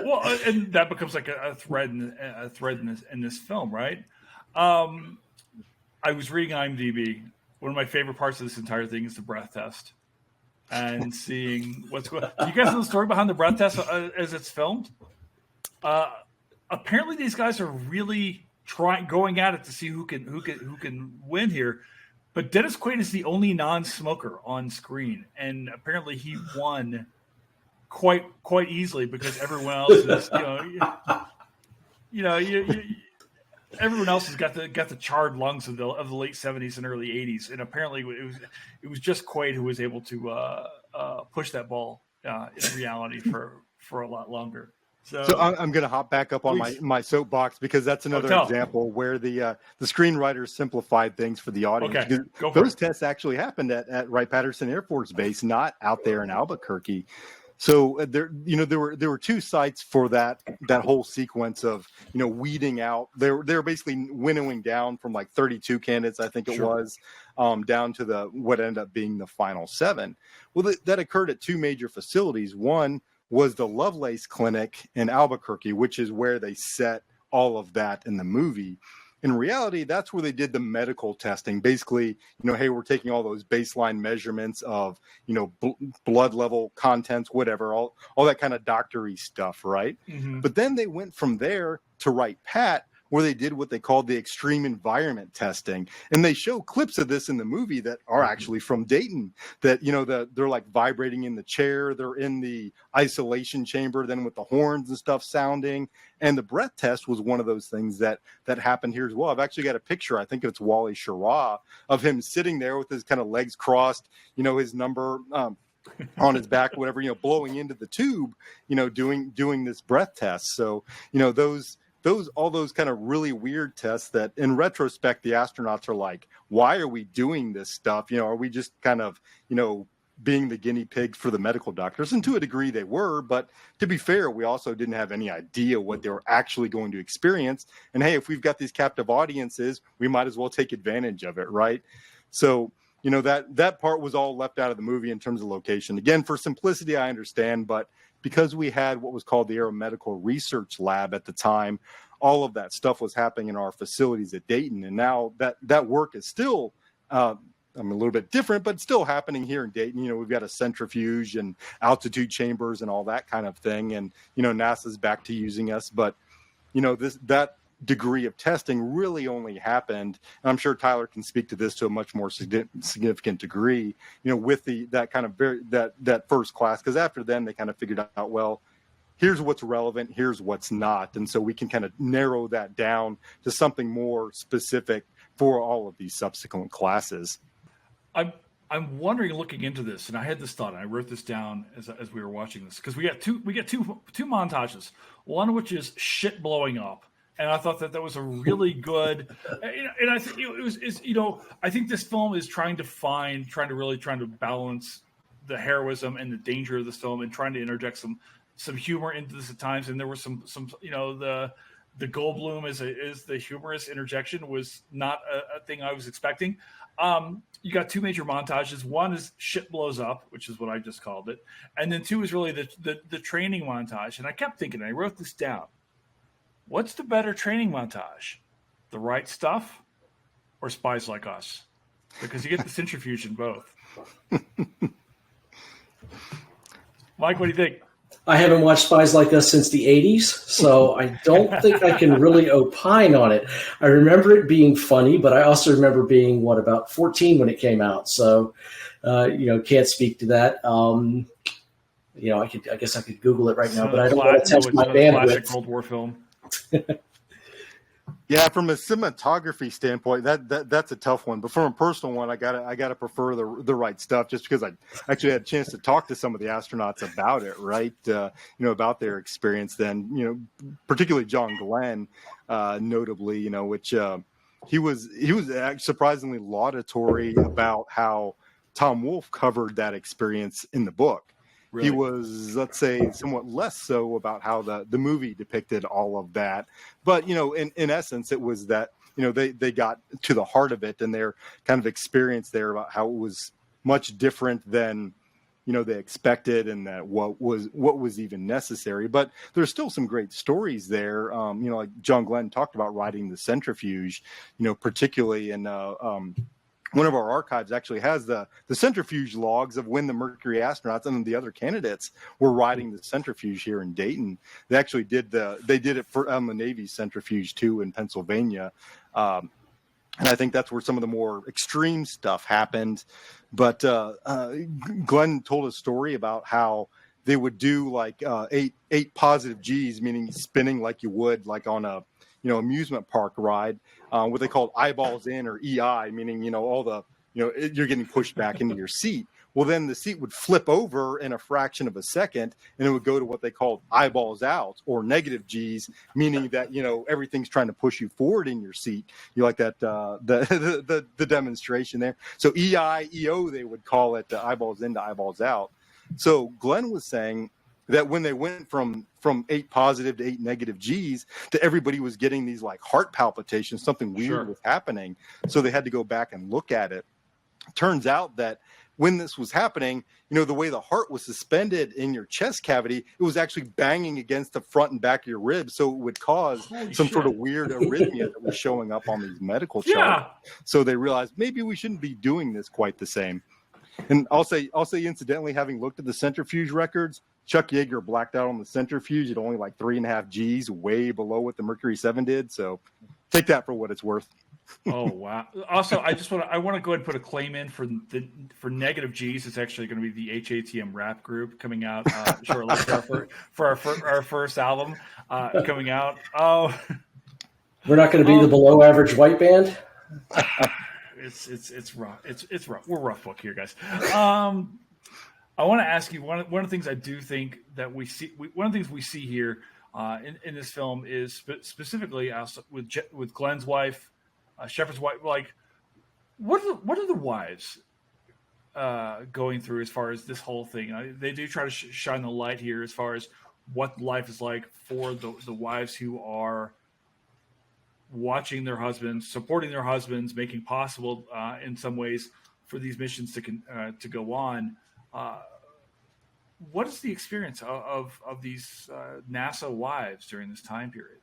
Well, and that becomes like a thread in this film, right? I was reading IMDb. One of my favorite parts of this entire thing is the breath test, and seeing what's going. Do you guys know the story behind the breath test as it's filmed? Apparently, these guys are really going at it to see who can win here. But Dennis Quaid is the only non-smoker on screen, and apparently he won quite easily because everyone else is, everyone else has got the charred lungs of the late 70s and early 80s, and apparently it was just Quaid who was able to push that ball in reality for a lot longer. So I'm going to hop back up on my soapbox because that's another example where the screenwriters simplified things for the audience. Okay, those tests actually happened at Wright-Patterson Air Force Base, not out there in Albuquerque. So there were two sites for that whole sequence of weeding out. They were basically winnowing down from like 32 candidates, I think it was, down to what ended up being the final 7. Well, that occurred at two major facilities. One was the Lovelace Clinic in Albuquerque, which is where they set all of that in the movie. In reality, that's where they did the medical testing. Basically, hey, we're taking all those baseline measurements of, blood level contents, whatever, all that kind of doctory stuff, right? Mm-hmm. But then they went from there to Wright-Pat, where they did what they called the extreme environment testing. And they show clips of this in the movie that are actually from Dayton, that, they're like vibrating in the chair. They're in the isolation chamber, then with the horns and stuff sounding. And the breath test was one of those things that happened here as well. I've actually got a picture, I think it's Wally Schirra, of him sitting there with his kind of legs crossed, his number on his back, whatever, blowing into the tube, doing this breath test. So, all those kind of really weird tests that in retrospect, the astronauts are like, why are we doing this stuff? Are we just kind of, being the guinea pigs for the medical doctors? And to a degree they were, but to be fair, we also didn't have any idea what they were actually going to experience. And hey, if we've got these captive audiences, we might as well take advantage of it, right? So, that part was all left out of the movie in terms of location. Again, for simplicity, I understand, but because we had what was called the Aeromedical Research Lab at the time, all of that stuff was happening in our facilities at Dayton. And now that work is still, a little bit different, but still happening here in Dayton. We've got a centrifuge and altitude chambers and all that kind of thing. And, NASA's back to using us. But, that degree of testing really only happened, and I'm sure Tyler can speak to this to a much more significant degree, with that kind of that first class, because after then they kind of figured out, well, here's what's relevant, here's what's not. And so we can kind of narrow that down to something more specific for all of these subsequent classes. I'm wondering, looking into this, and I had this thought, and I wrote this down as we were watching this, because we get two montages, one of which is shit blowing up. And I thought that was a really good, and I think I think this film is trying to balance the heroism and the danger of this film, and trying to interject some humor into this at times. And there was some the Goldblum is the humorous interjection was not a thing I was expecting. You got two major montages. One is shit blows up, which is what I just called it, and then two is really the training montage. And I kept thinking, I wrote this down. What's the better training montage? The Right Stuff or Spies Like Us? Because you get the centrifuge in both. Mike, what do you think? I haven't watched Spies Like Us since the 80s, so I don't think I can really opine on it. I remember it being funny, but I also remember being, about 14 when it came out. So, can't speak to that. I guess I could Google it right now, but I don't want to test my bandwidth. Classic Cold War film. Yeah, from a cinematography standpoint, that's a tough one. But from a personal one, I gotta prefer the Right Stuff, just because I actually had a chance to talk to some of the astronauts about it, right? About their experience then. Particularly John Glenn, notably, which he was surprisingly laudatory about how Tom Wolfe covered that experience in the book. Really? He was, let's say, somewhat less so about how the movie depicted all of that. But, in essence, it was that, they got to the heart of it, and their kind of experience there about how it was much different than, they expected, and that what was even necessary. But there's still some great stories there. Like John Glenn talked about riding the centrifuge, particularly in one of our archives actually has the centrifuge logs of when the Mercury astronauts and the other candidates were riding the centrifuge here in Dayton. They actually did it for the Navy's centrifuge too in Pennsylvania. And I think that's where some of the more extreme stuff happened. But Glenn told a story about how they would do like eight positive G's, meaning spinning like you would like on a amusement park ride, what they called eyeballs in, or EI, meaning, all the, you're getting pushed back into your seat. Well, then the seat would flip over in a fraction of a second, and it would go to what they called eyeballs out, or negative G's, meaning that, everything's trying to push you forward in your seat. You like that, the demonstration there. So EI, EO, they would call it, eyeballs in to eyeballs out. So Glenn was saying that when they went from 8 positive to 8 negative G's, to everybody was getting these like heart palpitations, something weird was happening. So they had to go back and look at it. Turns out that when this was happening, the way the heart was suspended in your chest cavity, it was actually banging against the front and back of your ribs. So it would cause sort of weird arrhythmia that was showing up on these medical charts. Yeah. So they realized maybe we shouldn't be doing this quite the same. And I'll say incidentally, having looked at the centrifuge records, Chuck Yeager blacked out on the centrifuge at only like 3.5 G's, way below what the Mercury 7 did. So take that for what it's worth. Oh wow! Also, I want to go ahead and put a claim in for negative G's. It's actually going to be the HATM rap group coming out shortly for our first album coming out. Oh, we're not going to be the below average white band. It's rough. It's rough. We're rough book here, guys. I want to ask you one of the things I do think that we see. One of the things we see here in this film is specifically with Glenn's wife, Shepard's wife. Like, what are the wives going through as far as this whole thing? They do try to shine the light here as far as what life is like for the wives who are watching their husbands, supporting their husbands, making possible in some ways for these missions to go on. What is the experience of these NASA wives during this time period?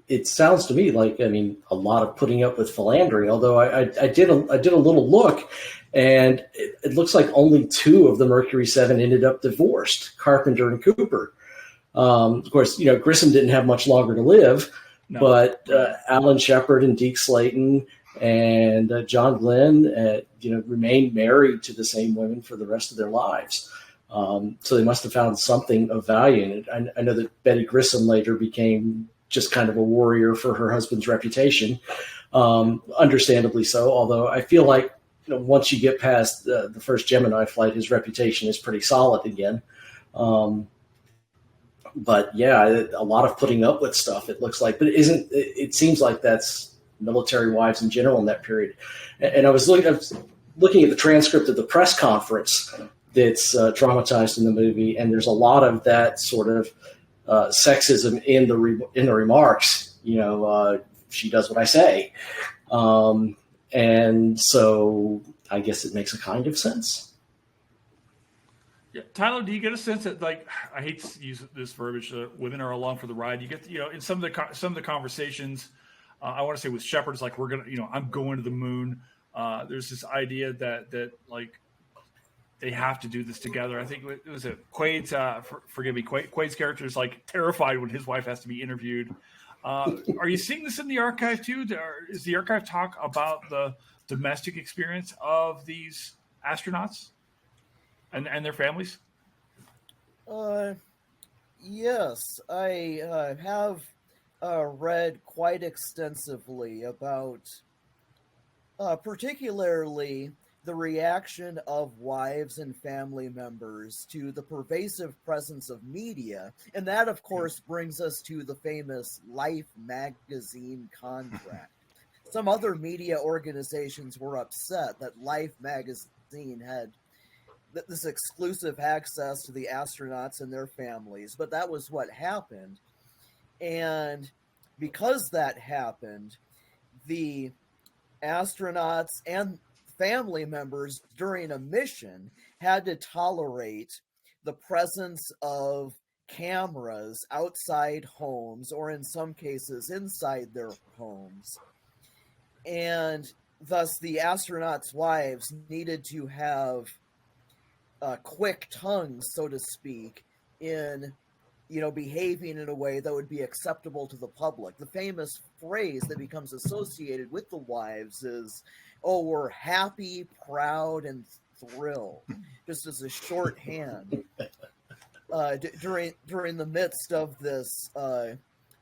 It sounds to me like, I mean, a lot of putting up with philandering. Although I did a little look, and it looks like only 2 of the Mercury 7 ended up divorced, Carpenter and Cooper. Of course, Grissom didn't have much longer to live, but Alan Shepard and Deke Slayton and John Glenn, remained married to the same women for the rest of their lives. So they must have found something of value in it. I know that Betty Grissom later became just kind of a warrior for her husband's reputation, understandably so. Although I feel like once you get past the first Gemini flight, his reputation is pretty solid again. But yeah, a lot of putting up with stuff, it looks like. But it seems like that's military wives in general in that period. And I was looking at the transcript of the press conference that's dramatized in the movie, and there's a lot of that sort of sexism in the remarks. She does what I say, and so I guess it makes a kind of sense. Yeah, Tyler, do you get a sense that, like, I hate to use this verbiage, women are along for the ride? You get, in some of the conversations, I want to say with Shepard, it's like, we're gonna, I'm going to the moon. There's this idea that like they have to do this together. I think it was Quaid's. Forgive me, Quaid's character is like terrified when his wife has to be interviewed. Are you seeing this in the archive too? Is the archive talk about the domestic experience of these astronauts and their families? Yes, I have read quite extensively about particularly the reaction of wives and family members to the pervasive presence of media. And that, of course, brings us to the famous Life magazine contract. Some other media organizations were upset that Life magazine had this exclusive access to the astronauts and their families, but that was what happened. And because that happened, the astronauts and family members during a mission had to tolerate the presence of cameras outside homes, or in some cases inside their homes. And thus the astronauts' wives needed to have quick tongues, so to speak, in behaving in a way that would be acceptable to the public. The famous phrase that becomes associated with the wives is, "Oh, we're happy, proud, and thrilled," just as a shorthand. During the midst of this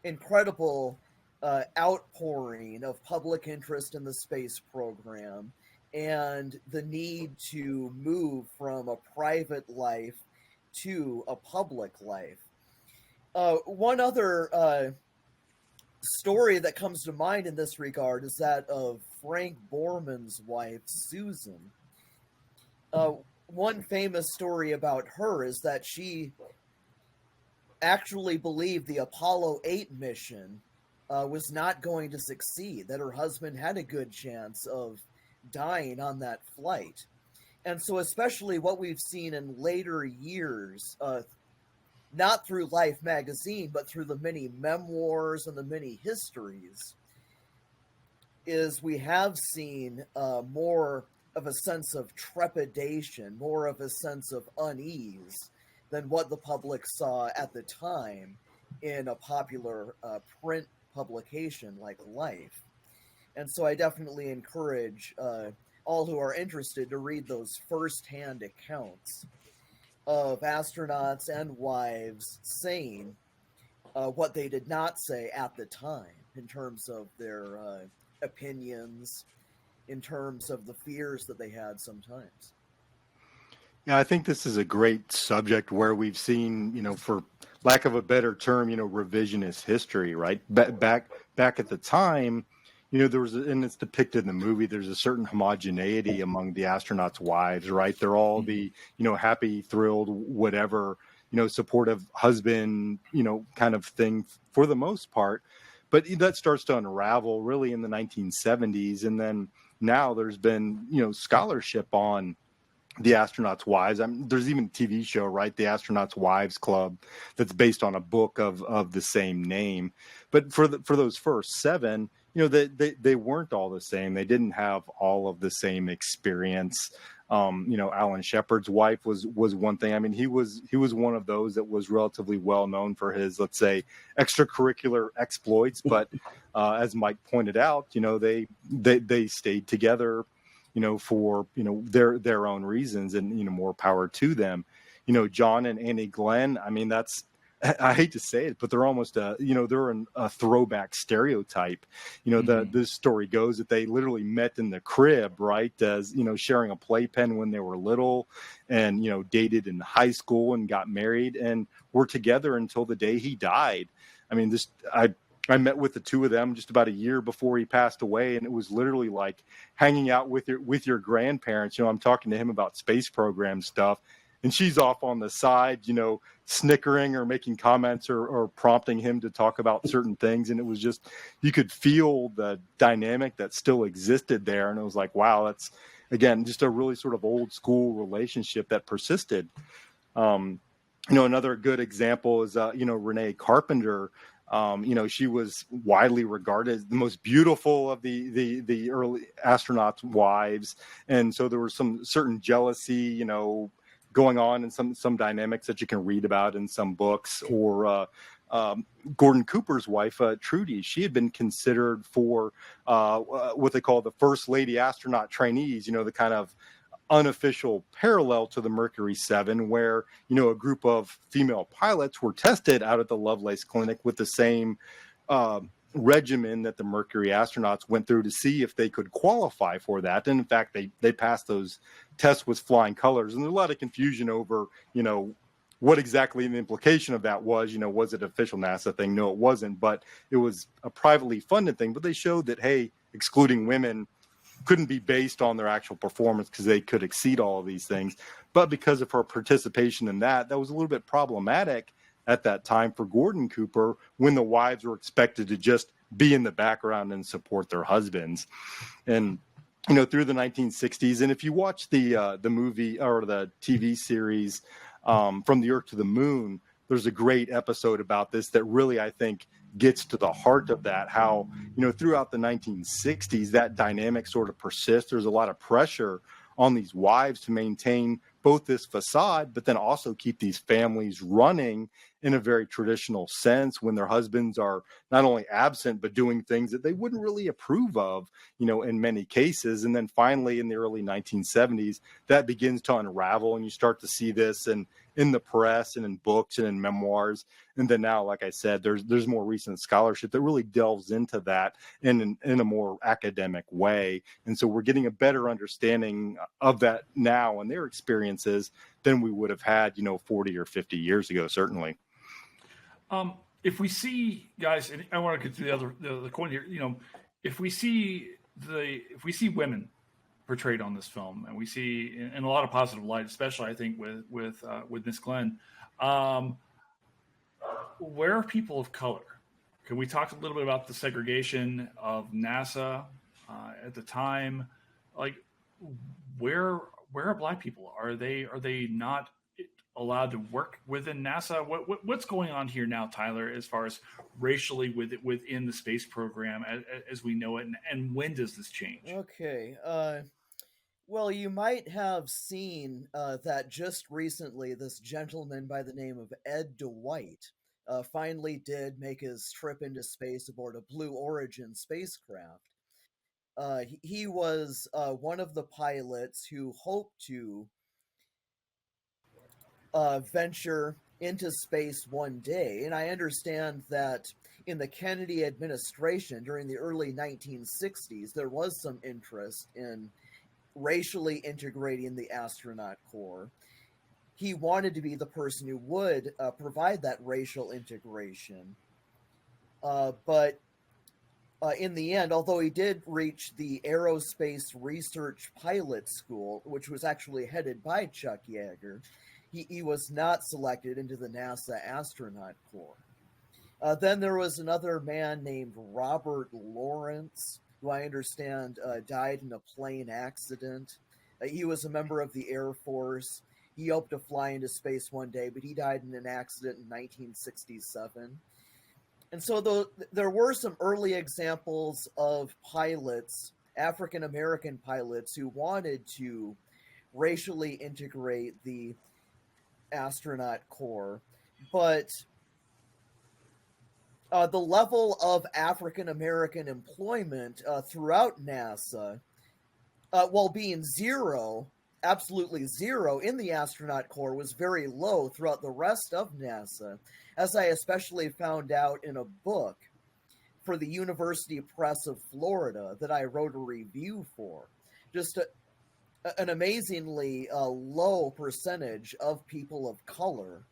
incredible outpouring of public interest in the space program and the need to move from a private life to a public life. One other story that comes to mind in this regard is that of Frank Borman's wife, Susan. One famous story about her is that she actually believed the Apollo 8 mission was not going to succeed, that her husband had a good chance of dying on that flight. And so especially what we've seen in later years, not through Life magazine, but through the many memoirs and the many histories, is we have seen more of a sense of trepidation, more of a sense of unease than what the public saw at the time in a popular print publication like Life. And so I definitely encourage all who are interested to read those firsthand accounts of astronauts and wives saying what they did not say at the time in terms of their opinions, in terms of the fears that they had sometimes. Yeah, I think this is a great subject where we've seen, for lack of a better term, revisionist history, right? Back at the time, there was, and it's depicted in the movie, there's a certain homogeneity among the astronauts' wives, right? They're all the, happy, thrilled, whatever, supportive husband, kind of thing for the most part. But that starts to unravel really in the 1970s. And then now there's been, scholarship on the astronauts' wives. There's even a TV show, right? The Astronauts' Wives Club, that's based on a book of the same name. But for those first 7, they weren't all the same. They didn't have all of the same experience. Alan Shepard's wife was one thing. I mean, he was one of those that was relatively well known for his, let's say, extracurricular exploits. But as Mike pointed out, they stayed together, for, their own reasons, and, more power to them. John and Annie Glenn, I mean, I hate to say it, but they're almost they're a throwback stereotype. This story goes that they literally met in the crib, right? As, sharing a playpen when they were little, and, dated in high school and got married and were together until the day he died. I mean, I met with the two of them just about a year before he passed away, and it was literally like hanging out with your grandparents. I'm talking to him about space program stuff, and she's off on the side, snickering or making comments or prompting him to talk about certain things. And it was just, you could feel the dynamic that still existed there. And it was like, wow, that's, again, just a really sort of old school relationship that persisted. Another good example is, Renee Carpenter. She was widely regarded as the most beautiful of the early astronauts' wives. And so there was some certain jealousy, going on, and some dynamics that you can read about in some books. Or Gordon Cooper's wife, Trudy, she had been considered for what they call the first lady astronaut trainees, the kind of unofficial parallel to the Mercury 7, where, a group of female pilots were tested out at the Lovelace Clinic with the same regimen that the Mercury astronauts went through to see if they could qualify for that. And in fact, they passed those tests with flying colors. And there's a lot of confusion over, what exactly the implication of that was. Was it an official NASA thing? No, it wasn't. But it was a privately funded thing. But they showed that, hey, excluding women couldn't be based on their actual performance, because they could exceed all of these things. But because of her participation in that was a little bit problematic at that time for Gordon Cooper, when the wives were expected to just be in the background and support their husbands. And, through the 1960s, and if you watch the movie or the TV series From the Earth to the Moon, there's a great episode about this that really, I think, gets to the heart of that, how, throughout the 1960s, that dynamic sort of persists. There's a lot of pressure on these wives to maintain both this facade, but then also keep these families running in a very traditional sense, when their husbands are not only absent, but doing things that they wouldn't really approve of, in many cases. And then finally, in the early 1970s, that begins to unravel, and you start to see this in the press and in books and in memoirs. And then now, like I said, there's more recent scholarship that really delves into that in a more academic way. And so we're getting a better understanding of that now and their experiences than we would have had, 40 or 50 years ago, certainly. If we see, guys, and I want to get to the coin here, if we see women portrayed on this film, and we see in a lot of positive light, especially I think with Miss Glenn, where are people of color? Can we talk a little bit about the segregation of NASA at the time? Like, where are Black people? Are they not allowed to work within NASA? What's going on here now, Tyler, as far as racially within the space program as we know it, and when does this change? Okay. Well, you might have seen that just recently, this gentleman by the name of Ed Dwight finally did make his trip into space aboard a Blue Origin spacecraft. He was one of the pilots who hoped to venture into space one day. And I understand that in the Kennedy administration during the early 1960s, there was some interest in racially integrating the astronaut corps. he wanted to be the person who would provide that racial integration. But in the end, although he did reach the Aerospace Research Pilot School, which was actually headed by Chuck Jagger, he was not selected into the NASA Astronaut Corps. Then there was another man named Robert Lawrence, who I understand died in a plane accident. He was a member of the Air Force. He hoped to fly into space one day, but he died in an accident in 1967. And so there were some early examples of pilots, African-American pilots, who wanted to racially integrate the astronaut corps, but the level of African-American employment throughout NASA, while being zero, absolutely zero in the astronaut corps, was very low throughout the rest of NASA, as I especially found out in a book for the University Press of Florida that I wrote a review for. Just an amazingly low percentage of people of color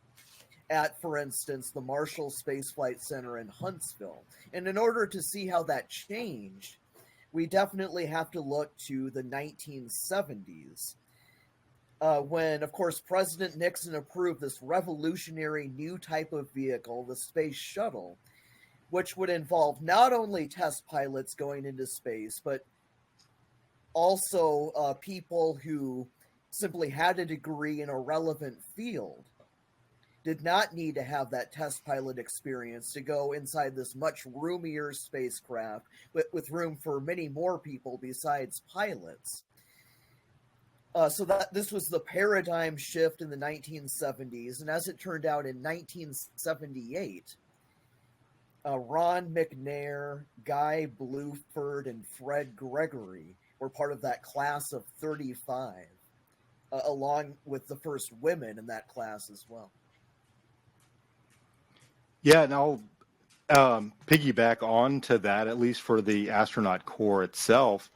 at, for instance, the Marshall Space Flight Center in Huntsville. And in order to see how that changed, we definitely have to look to the 1970s, when, of course, President Nixon approved this revolutionary new type of vehicle, the Space Shuttle, which would involve not only test pilots going into space, but also people who simply had a degree in a relevant field, did not need to have that test pilot experience to go inside this much roomier spacecraft with room for many more people besides pilots. So that this was the paradigm shift in the 1970s. And as it turned out, in 1978, Ron McNair, Guy Bluford, and Fred Gregory were part of that class of 35, along with the first women in that class as well. Yeah, and I'll piggyback on to that, at least for the astronaut corps itself.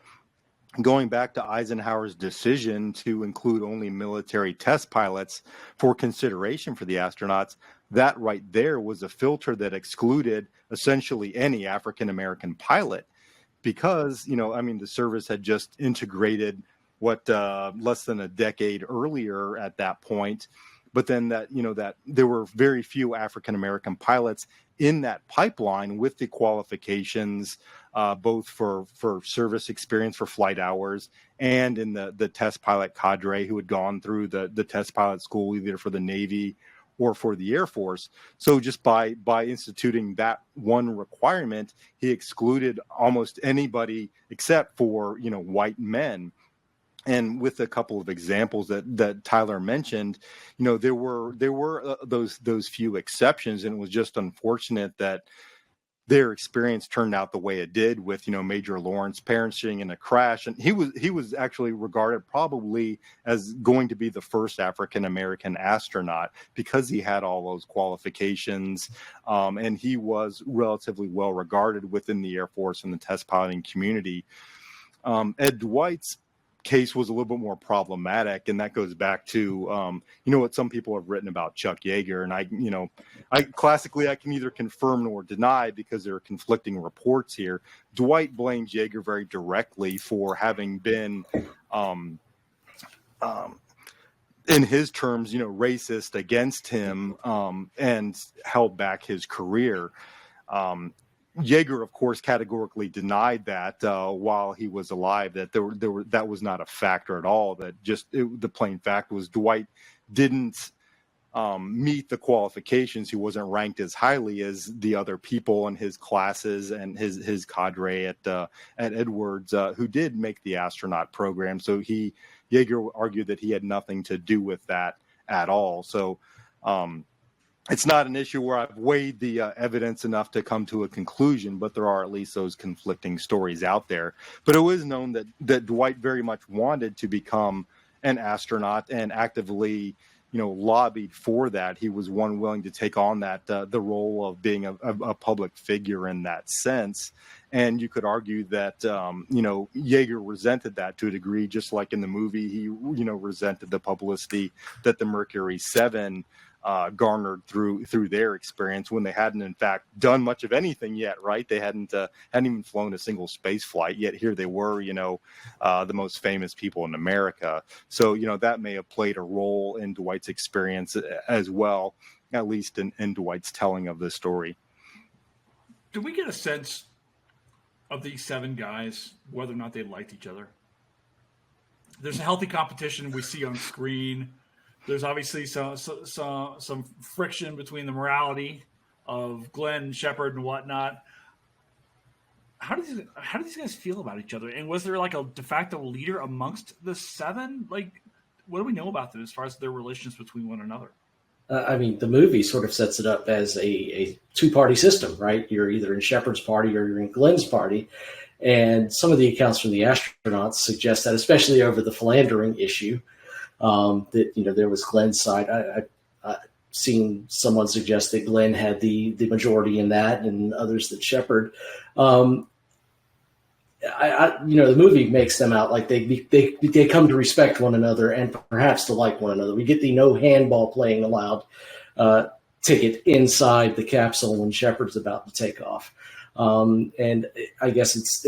Going back to Eisenhower's decision to include only military test pilots for consideration for the astronauts, that right there was a filter that excluded essentially any African-American pilot because, the service had just integrated less than a decade earlier at that point. But then that there were very few African-American pilots in that pipeline with the qualifications, both for service experience for flight hours and in the test pilot cadre who had gone through the test pilot school, either for the Navy or for the Air Force. So just by instituting that one requirement, he excluded almost anybody except for, white men. And with a couple of examples that Tyler mentioned, there were those few exceptions, and it was just unfortunate that their experience turned out the way it did with Major Lawrence perishing in a crash. And he was actually regarded probably as going to be the first African American astronaut because he had all those qualifications, and he was relatively well regarded within the Air Force and the test piloting community. Ed Dwight's case was a little bit more problematic, and that goes back to what some people have written about Chuck Yeager, and I classically I can neither confirm nor deny because there are conflicting reports here. Dwight blames Yeager very directly for having been in his terms racist against him and held back his career. Yeager, of course, categorically denied that while he was alive, that that was not a factor at all. That the plain fact was Dwight didn't meet the qualifications. He wasn't ranked as highly as the other people in his classes and his cadre at Edwards who did make the astronaut program. So Yeager argued that he had nothing to do with that at all. So it's not an issue where I've weighed the evidence enough to come to a conclusion, but there are at least those conflicting stories out there. But it was known that Dwight very much wanted to become an astronaut and actively lobbied for that. He was one willing to take on that the role of being a public figure in that sense. And you could argue that Jagger resented that to a degree, just like in the movie he resented the publicity that the Mercury Seven garnered through their experience when they hadn't in fact done much of anything yet, right? They hadn't even flown a single space flight yet. Here they were, the most famous people in America. So that may have played a role in Dwight's experience as well, at least in Dwight's telling of the story. Do we get a sense of these 7 guys whether or not they liked each other? There's a healthy competition we see on screen. There's obviously some friction between the morality of Glenn and Shepard and whatnot. How do these guys feel about each other? And was there like a de facto leader amongst the 7? Like, what do we know about them as far as their relations between one another? The movie sort of sets it up as a two-party system, right? You're either in Shepard's party or you're in Glenn's party. And some of the accounts from the astronauts suggest that, especially over the philandering issue, that there was Glenn's side. I've seen someone suggest that Glenn had the majority in that, and others that Shepard. The movie makes them out like they come to respect one another and perhaps to like one another. We get the no handball playing allowed ticket inside the capsule when Shepard's about to take off, and I guess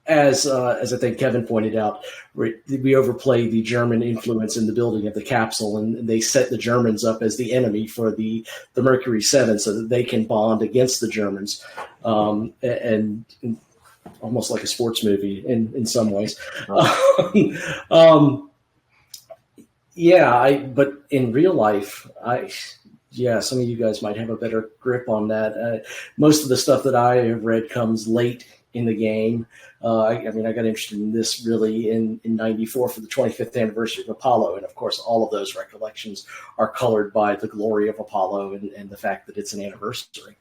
as I think Kevin pointed out, we overplay the German influence in the building of the capsule, and they set the Germans up as the enemy for the Mercury 7 so that they can bond against the Germans, and almost like a sports movie in some ways. But in real life, some of you guys might have a better grip on that. Most of the stuff that I have read comes late in the game. I got interested in this really in 94 for the 25th anniversary of Apollo. And of course, all of those recollections are colored by the glory of Apollo and the fact that it's an anniversary.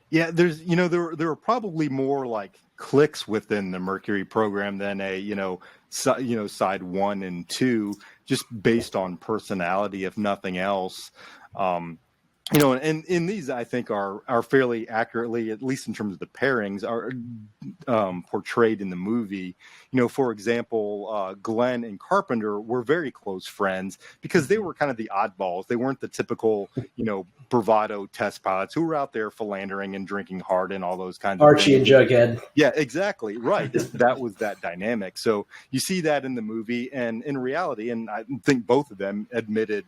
Yeah, there's, there are probably more like cliques within the Mercury program than side 1 and 2, just based on personality, if nothing else. And in these, I think are fairly accurately, at least in terms of the pairings, are portrayed in the movie. For example, Glenn and Carpenter were very close friends because they were kind of the oddballs. They weren't the typical, bravado test pilots who were out there philandering and drinking hard and all those kinds of things. Archie and Jughead. Yeah, exactly. Right. That was that dynamic. So you see that in the movie, and in reality, and I think both of them admitted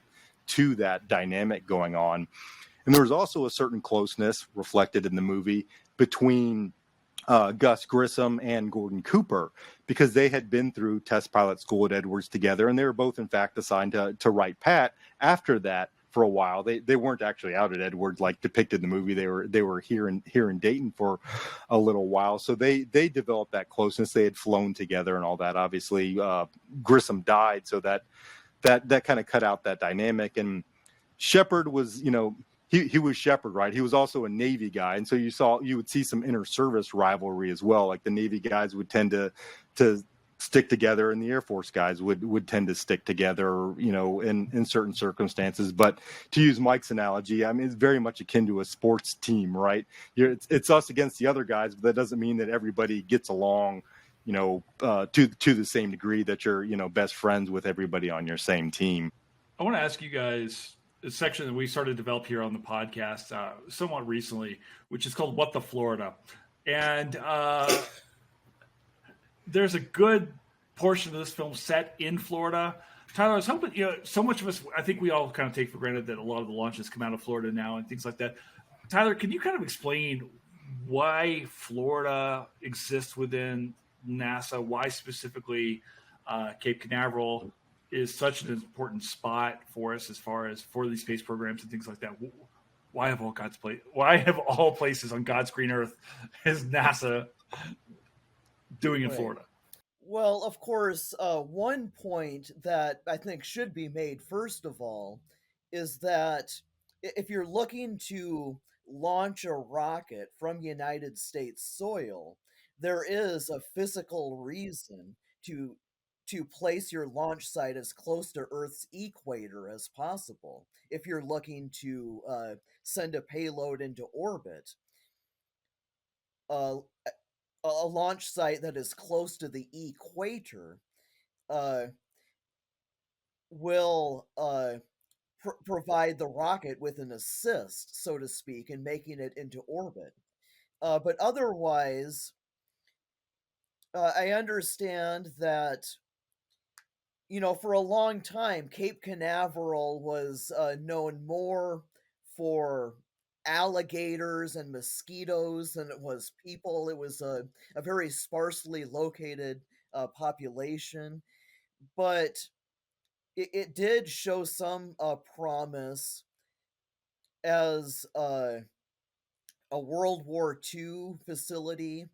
to that dynamic going on. And there was also a certain closeness reflected in the movie between Gus Grissom and Gordon Cooper, because they had been through test pilot school at Edwards together, and they were both in fact assigned to Wright Pat after that for a while. They weren't actually out at Edwards like depicted in the movie. They were here in Dayton for a little while. So they developed that closeness. They had flown together and all that. Obviously, Grissom died, so that kind of cut out that dynamic. And Shepard was, he was Shepard, right? He was also a Navy guy. And so you would see some inter-service rivalry as well. Like the Navy guys would tend to stick together, and the Air Force guys would tend to stick together, in certain circumstances. But to use Mike's analogy, it's very much akin to a sports team, right? It's us against the other guys, but that doesn't mean that everybody gets along to the same degree that you're, best friends with everybody on your same team. I want to ask you guys a section that we started to develop here on the podcast somewhat recently, which is called What the Florida. And there's a good portion of this film set in Florida. Tyler, I was hoping, so much of us, I think we all kind of take for granted that a lot of the launches come out of Florida now and things like that. Tyler, can you kind of explain why Florida exists within NASA, why specifically Cape Canaveral is such an important spot for us as far as for these space programs and things like that? Why have all places on God's green earth is NASA doing in Florida? Well, of course, one point that I think should be made first of all is that if you're looking to launch a rocket from United States soil, there is a physical reason to to place your launch site as close to Earth's equator as possible if you're looking to send a payload into orbit. A launch site that is close to the equator will provide the rocket with an assist, so to speak, in making it into orbit. But otherwise, I understand that, for a long time, Cape Canaveral was known more for alligators and mosquitoes than it was people. It was a very sparsely located population, but it did show some promise as a World War II facility.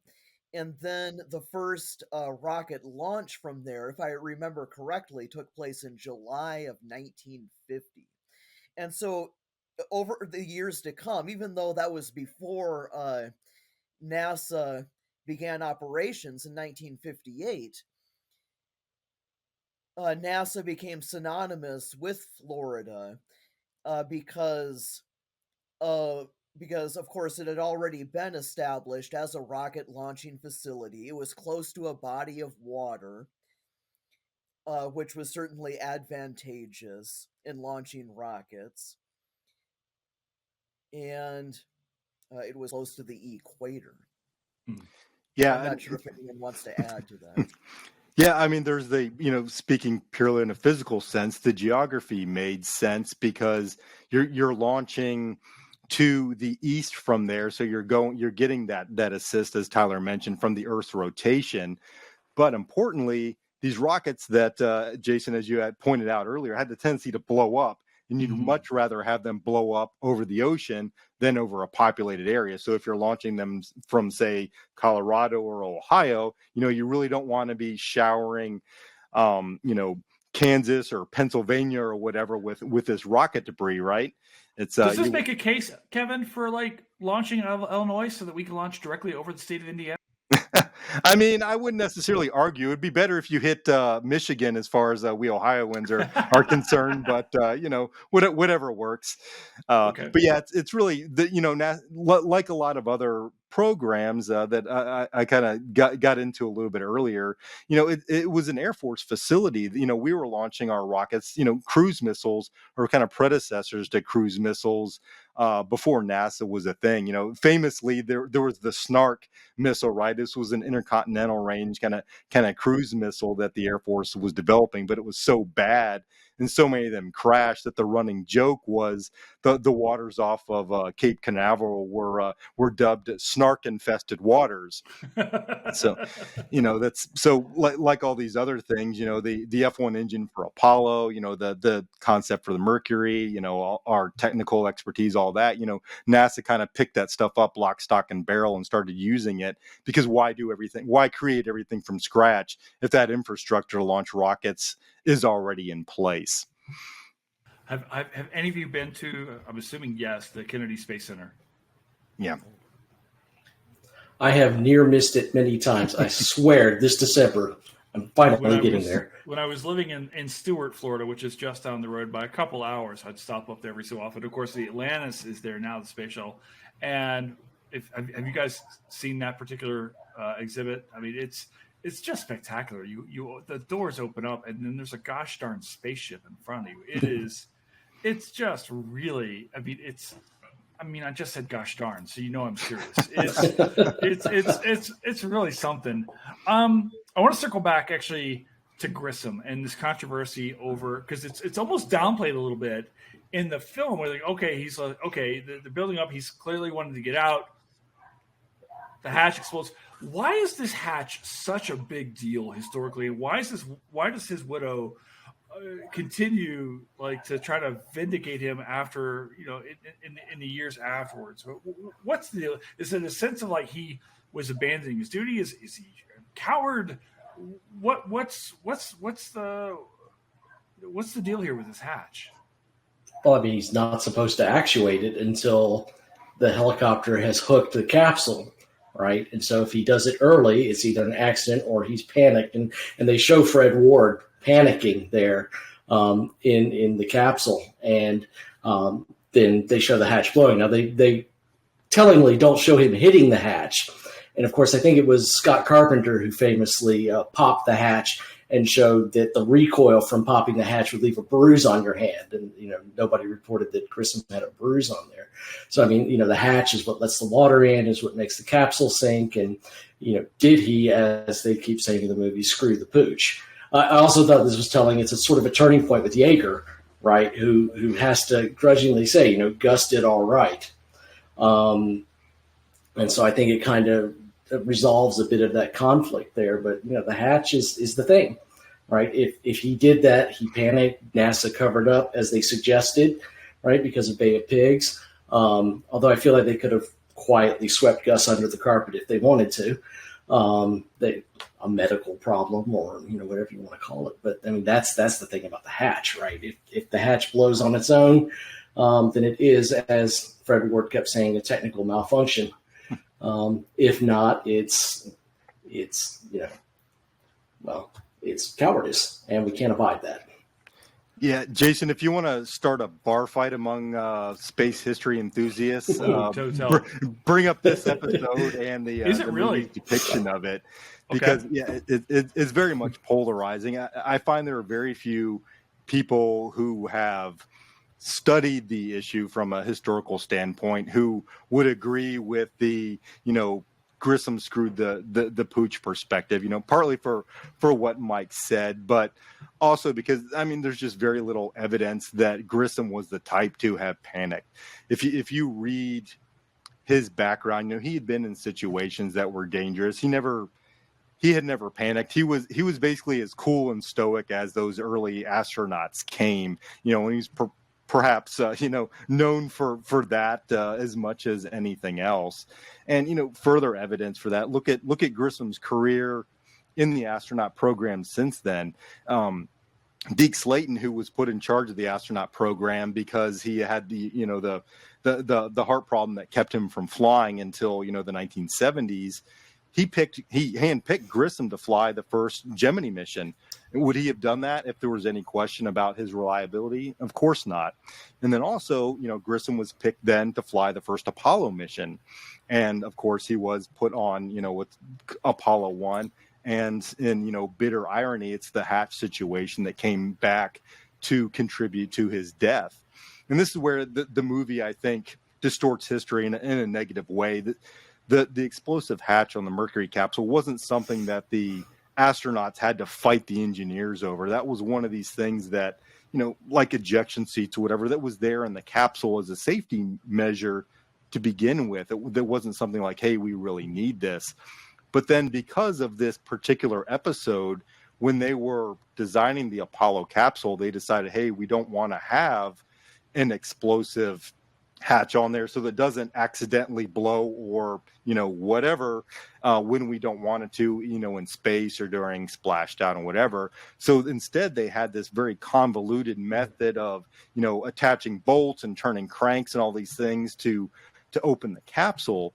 And then the first rocket launch from there, if I remember correctly, took place in July of 1950. And so over the years to come, even though that was before NASA began operations in 1958, NASA became synonymous with Florida because of course it had already been established as a rocket launching facility. It was close to a body of water, which was certainly advantageous in launching rockets. And it was close to the equator. Yeah. I'm not sure if anyone wants to add to that. Yeah, I mean, there's speaking purely in a physical sense, the geography made sense because you're launching to the east from there, so you're getting that assist, as Tyler mentioned, from the Earth's rotation. But importantly, these rockets that Jason, as you had pointed out earlier, had the tendency to blow up, and you'd much rather have them blow up over the ocean than over a populated area. So if you're launching them from, say, Colorado or Ohio, you really don't want to be showering, Kansas or Pennsylvania or whatever with this rocket debris, right? Does this make a case, Kevin, for launching out of Illinois so that we can launch directly over the state of Indiana? I mean, I wouldn't necessarily argue. It'd be better if you hit Michigan as far as we Ohioans are concerned, but whatever works. Okay. But yeah, it's really like a lot of other programs that I kind of got into a little bit earlier. It was an Air Force facility. We were launching our rockets. Cruise missiles or kind of predecessors to cruise missiles before NASA was a thing. Famously there was the Snark missile, right? This was an intercontinental range kind of cruise missile that the Air Force was developing, but it was so bad and so many of them crashed that the running joke was the waters off of Cape Canaveral were dubbed snark infested waters. So that's so like all these other things, the F1 engine for Apollo, the concept for the Mercury, all our technical expertise, all that, NASA kind of picked that stuff up lock, stock, and barrel and started using it, because why create everything from scratch if that infrastructure to launch rockets is already in place? Have any of you been to, I'm assuming yes, the Kennedy Space Center? Yeah. I have near missed it many times. I swear, this December, I'm finally getting there. When I was living in Stewart, Florida, which is just down the road by a couple hours, I'd stop up there every so often. Of course, the Atlantis is there now, the space shuttle. And have you guys seen that particular exhibit? I mean, it's just spectacular. The doors open up, and then there's a gosh darn spaceship in front of you. It's just really. I just said gosh darn, so I'm serious. It's really something. I want to circle back actually to Grissom and this controversy over, because it's almost downplayed a little bit in the film, where they're building up. He's clearly wanting to get out. The hatch explodes. Why is this hatch such a big deal historically? And why does his widow continue to try to vindicate him after in the years afterwards? What's the deal? Is it a sense of he was abandoning his duty? Is he a coward? What's the deal here with this hatch? Well, he's not supposed to actuate it until the helicopter has hooked the capsule right? And so if he does it early, it's either an accident or he's panicked. And they show Fred Ward panicking there in the capsule, and then they show the hatch blowing. Now they tellingly don't show him hitting the hatch. And of course, I think it was Scott Carpenter who famously popped the hatch and showed that the recoil from popping the hatch would leave a bruise on your hand. And, nobody reported that Grissom had a bruise on there. So, I mean, the hatch is what lets the water in, is what makes the capsule sink. And, did he, as they keep saying in the movie, screw the pooch? I also thought this was telling it's a sort of a turning point with Jagger, right, who has to grudgingly say, Gus did all right. And so I think it kind of resolves a bit of that conflict there. But, the hatch is the thing, right? If he did that, he panicked, NASA covered up as they suggested, right, because of Bay of Pigs. Although I feel like they could have quietly swept Gus under the carpet if they wanted to. A medical problem or, whatever you want to call it. But, I mean, that's the thing about the hatch, right? If the hatch blows on its own, then it is, as Fred Ward kept saying, a technical malfunction. If not, it's cowardice, and we can't abide that. Yeah, Jason, if you want to start a bar fight among space history enthusiasts, bring up this episode and the movie's depiction of it, because it's very much polarizing. I find there are very few people who have studied the issue from a historical standpoint who would agree with the, Grissom screwed the pooch perspective, partly for what Mike said, but also because, I mean, there's just very little evidence that Grissom was the type to have panicked. If you read his background, he had been in situations that were dangerous. He had never panicked. He was basically as cool and stoic as those early astronauts came, when he's perhaps known for that as much as anything else. And further evidence for that, look at Grissom's career in the astronaut program since then. Deke Slayton, who was put in charge of the astronaut program because he had the heart problem that kept him from flying until the 1970s, he handpicked Grissom to fly the first Gemini mission. Would he have done that if there was any question about his reliability? Of course not. And then also, Grissom was picked then to fly the first Apollo mission. And of course, he was put on, with Apollo 1. And in, bitter irony, it's the hatch situation that came back to contribute to his death. And this is where the movie, I think, distorts history in a negative way. The explosive hatch on the Mercury capsule wasn't something that the astronauts had to fight the engineers over. That was one of these things that, like ejection seats or whatever, that was there in the capsule as a safety measure to begin with. There wasn't something like, hey, we really need this. But then because of this particular episode, when they were designing the Apollo capsule, they decided, hey, we don't want to have an explosive hatch on there so that it doesn't accidentally blow or, whatever, when we don't want it to, in space or during splashdown or whatever. So instead they had this very convoluted method of, attaching bolts and turning cranks and all these things to open the capsule,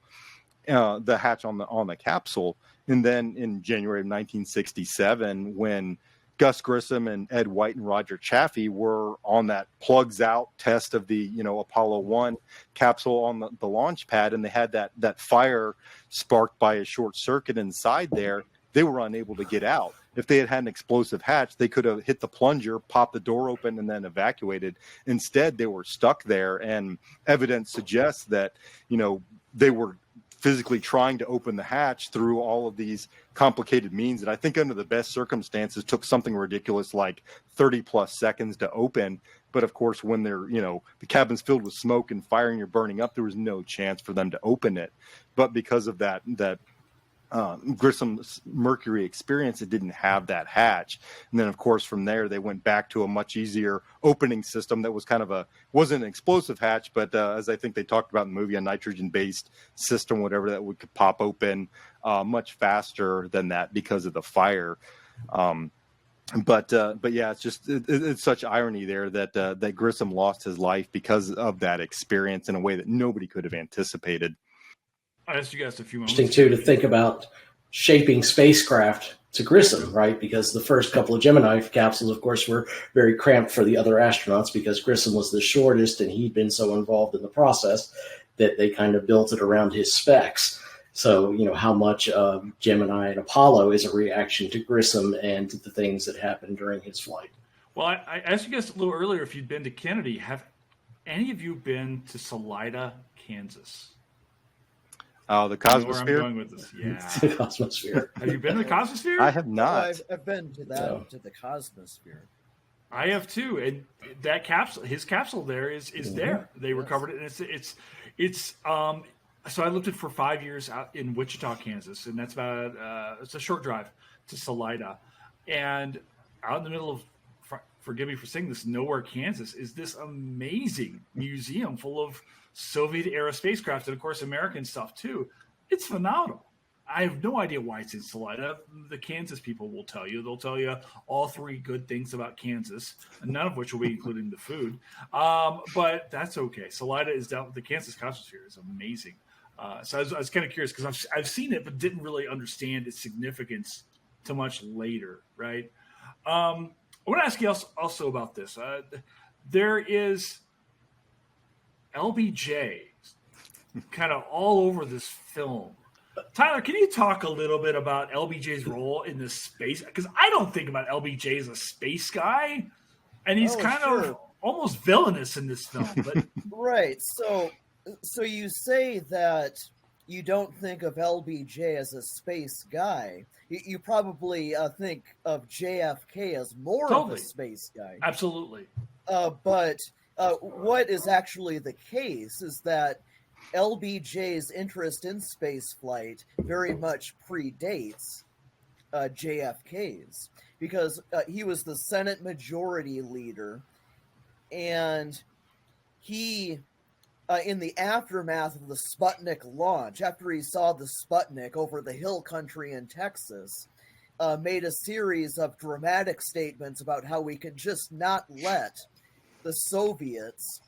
the hatch on the capsule. And then in January of 1967, when Gus Grissom and Ed White and Roger Chaffee were on that plugs out test of the, Apollo 1 capsule on the launch pad, and they had that fire sparked by a short circuit inside there, they were unable to get out. If they had an explosive hatch, they could have hit the plunger, popped the door open, and then evacuated. Instead, they were stuck there, and evidence suggests that, they were physically trying to open the hatch through all of these complicated means that I think under the best circumstances took something ridiculous like 30 plus seconds to open. But of course, when they're, the cabin's filled with smoke and fire and you're burning up, there was no chance for them to open it. But because of that Grissom's Mercury experience, it didn't have that hatch. And then of course from there they went back to a much easier opening system that was wasn't an explosive hatch, but as I think they talked about in the movie, a nitrogen based system, whatever, that could pop open much faster than that because of the fire. But yeah, it's such irony there that Grissom lost his life because of that experience in a way that nobody could have anticipated. I asked you guys a few moments. Interesting, too, to think about shaping spacecraft to Grissom, right? Because the first couple of Gemini capsules, of course, were very cramped for the other astronauts because Grissom was the shortest and he'd been so involved in the process that they kind of built it around his specs. So, you know, how much Gemini and Apollo is a reaction to Grissom and to the things that happened during his flight. Well, I asked you guys a little earlier if you'd been to Kennedy. Have any of you been to Salida, Kansas? Oh, the I know where Cosmosphere? I'm going with this. Yeah. The Cosmosphere. Have you been to the Cosmosphere? I have not. I've been to that, to the Cosmosphere. I have too, and that capsule, his capsule there is there. They recovered it, and it's. So I lived it for 5 years out in Wichita, Kansas, and that's about it's a short drive to Salida, and out in the middle of, forgive me for saying this, nowhere, Kansas, is this amazing museum full of Soviet era spacecraft and of course American stuff too. It's phenomenal. I have no idea why it's in Salida. The Kansas people will tell you. They'll tell you all three good things about Kansas, none of which will be including the food. But that's okay. Salida is down. The Kansas Cosmosphere is amazing. So I was kind of curious because I've seen it, but didn't really understand its significance too much later, right? I want to ask you also about this. There is LBJ kind of all over this film. Tyler, can you talk a little bit about LBJ's role in this space? Because I don't think about LBJ as a space guy, and he's of almost villainous in this film. But right. So you say that you don't think of LBJ as a space guy. You probably think of JFK as more of a space guy. Absolutely. But what is actually the case is that LBJ's interest in spaceflight very much predates JFK's, because he was the Senate Majority Leader, and he, in the aftermath of the Sputnik launch, after he saw the Sputnik over the hill country in Texas, made a series of dramatic statements about how we could just not let the Soviets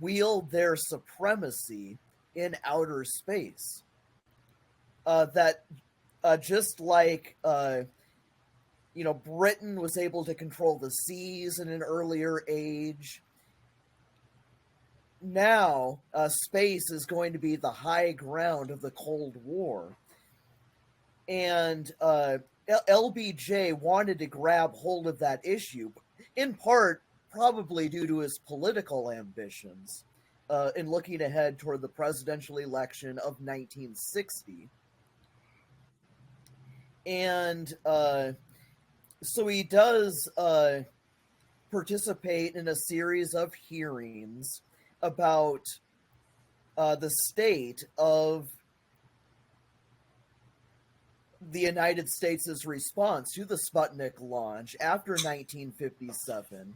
wield their supremacy in outer space. That just like Britain was able to control the seas in an earlier age, now space is going to be the high ground of the Cold War. And LBJ wanted to grab hold of that issue, in part probably due to his political ambitions in looking ahead toward the presidential election of 1960. And so he does participate in a series of hearings about the state of the United States' response to the Sputnik launch after 1957.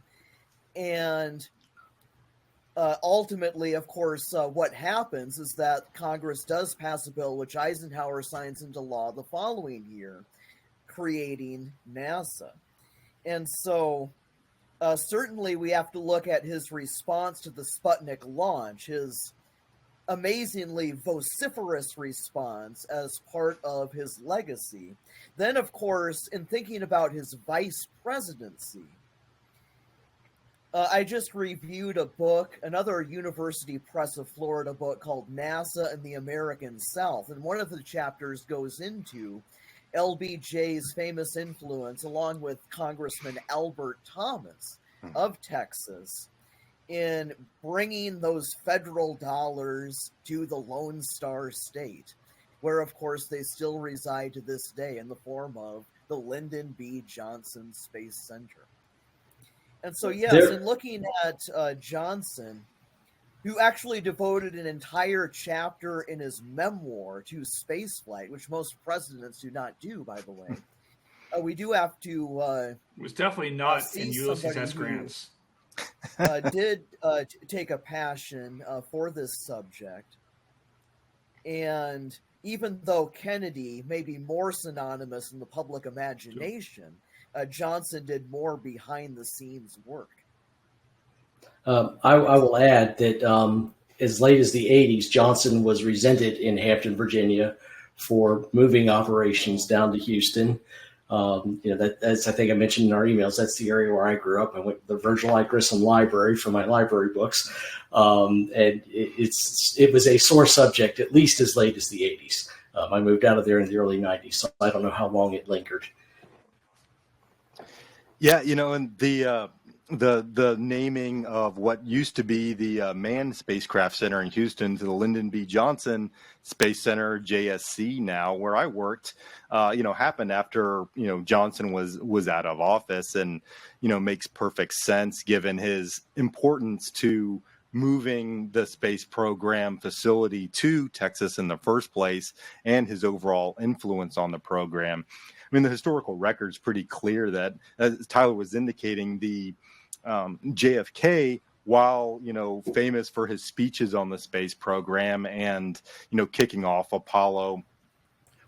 And ultimately, of course, what happens is that Congress does pass a bill which Eisenhower signs into law the following year, creating NASA. And so certainly we have to look at his response to the Sputnik launch, his amazingly vociferous response as part of his legacy. Then, of course, in thinking about his vice presidency, I just reviewed a book, another University Press of Florida book called NASA and the American South. And one of the chapters goes into LBJ's famous influence, along with Congressman Albert Thomas of Texas, in bringing those federal dollars to the Lone Star State, where, of course, they still reside to this day in the form of the Lyndon B. Johnson Space Center. And so, yes, in looking at Johnson, who actually devoted an entire chapter in his memoir to spaceflight, which most presidents do not do, by the way, we do have to... it was definitely not in Ulysses S. Grant's. Did take a passion for this subject. And even though Kennedy may be more synonymous in the public imagination, Johnson did more behind-the-scenes work. I will add that as late as the 80s, Johnson was resented in Hampton, Virginia, for moving operations down to Houston. That's, I think I mentioned in our emails, that's the area where I grew up. I went to the Virgil I. Grissom Library for my library books. And it was a sore subject, at least as late as the 80s. I moved out of there in the early 90s, so I don't know how long it lingered. Yeah, and the naming of what used to be the Manned Spacecraft Center in Houston to the Lyndon B. Johnson Space Center, JSC now, where I worked, happened after, Johnson was out of office, and, makes perfect sense given his importance to moving the space program facility to Texas in the first place and his overall influence on the program. I mean, the historical record is pretty clear that, as Tyler was indicating, the JFK, while famous for his speeches on the space program and kicking off Apollo,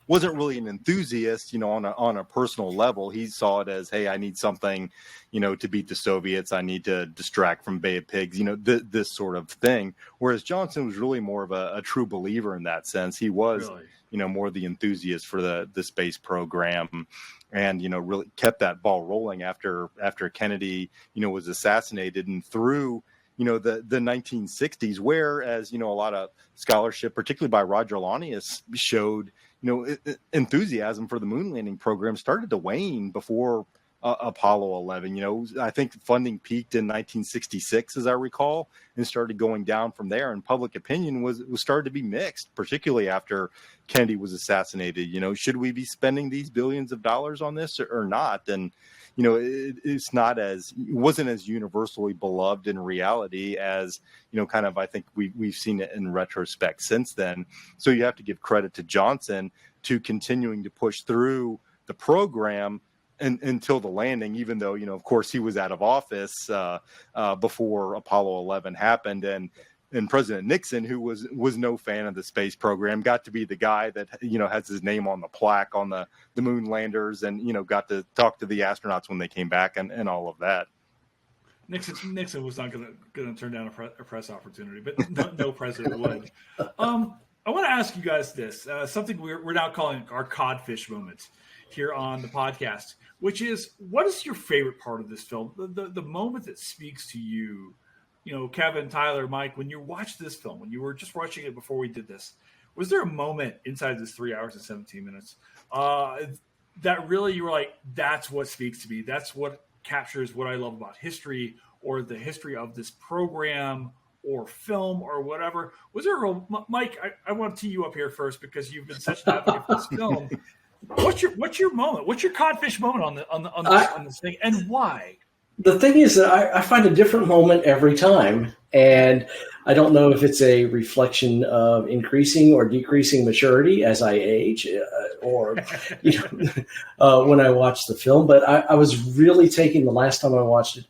wasn't really an enthusiast, on a personal level. He saw it as, hey, I need something, to beat the Soviets. I need to distract from Bay of Pigs, this sort of thing. Whereas Johnson was really more of a true believer in that sense. He was, really, more the enthusiast for the space program, and really kept that ball rolling after Kennedy was assassinated, and through the 1960s, whereas a lot of scholarship, particularly by Roger Launius, showed enthusiasm for the moon landing program started to wane before Apollo 11. I think funding peaked in 1966, as I recall, and started going down from there. And public opinion was started to be mixed, particularly after Kennedy was assassinated. Should we be spending these billions of dollars on this or not? And it wasn't as universally beloved in reality as kind of, I think we've seen it in retrospect since then. So you have to give credit to Johnson to continuing to push through the program until the landing, even though, of course, he was out of office before Apollo 11 happened. And President Nixon, who was no fan of the space program, got to be the guy that, has his name on the plaque on the moon landers, and, got to talk to the astronauts when they came back and all of that. Nixon was not going to turn down a press opportunity, but no president would. I want to ask you guys this, something we're now calling our codfish moment here on the podcast, which is, what is your favorite part of this film? The moment that speaks to you, Kevin, Tyler, Mike, when you watched this film, when you were just watching it before we did this, was there a moment inside this 3 hours and 17 minutes that really you were like, that's what speaks to me? That's what captures what I love about history, or the history of this program or film or whatever? Was there a real, Mike, I want to tee you up here first because you've been such an advocate for this film. What's your moment? What's your codfish moment on this thing, and why? The thing is that I find a different moment every time, and I don't know if it's a reflection of increasing or decreasing maturity as I age, or when I watch the film. But I was really taken the last time I watched it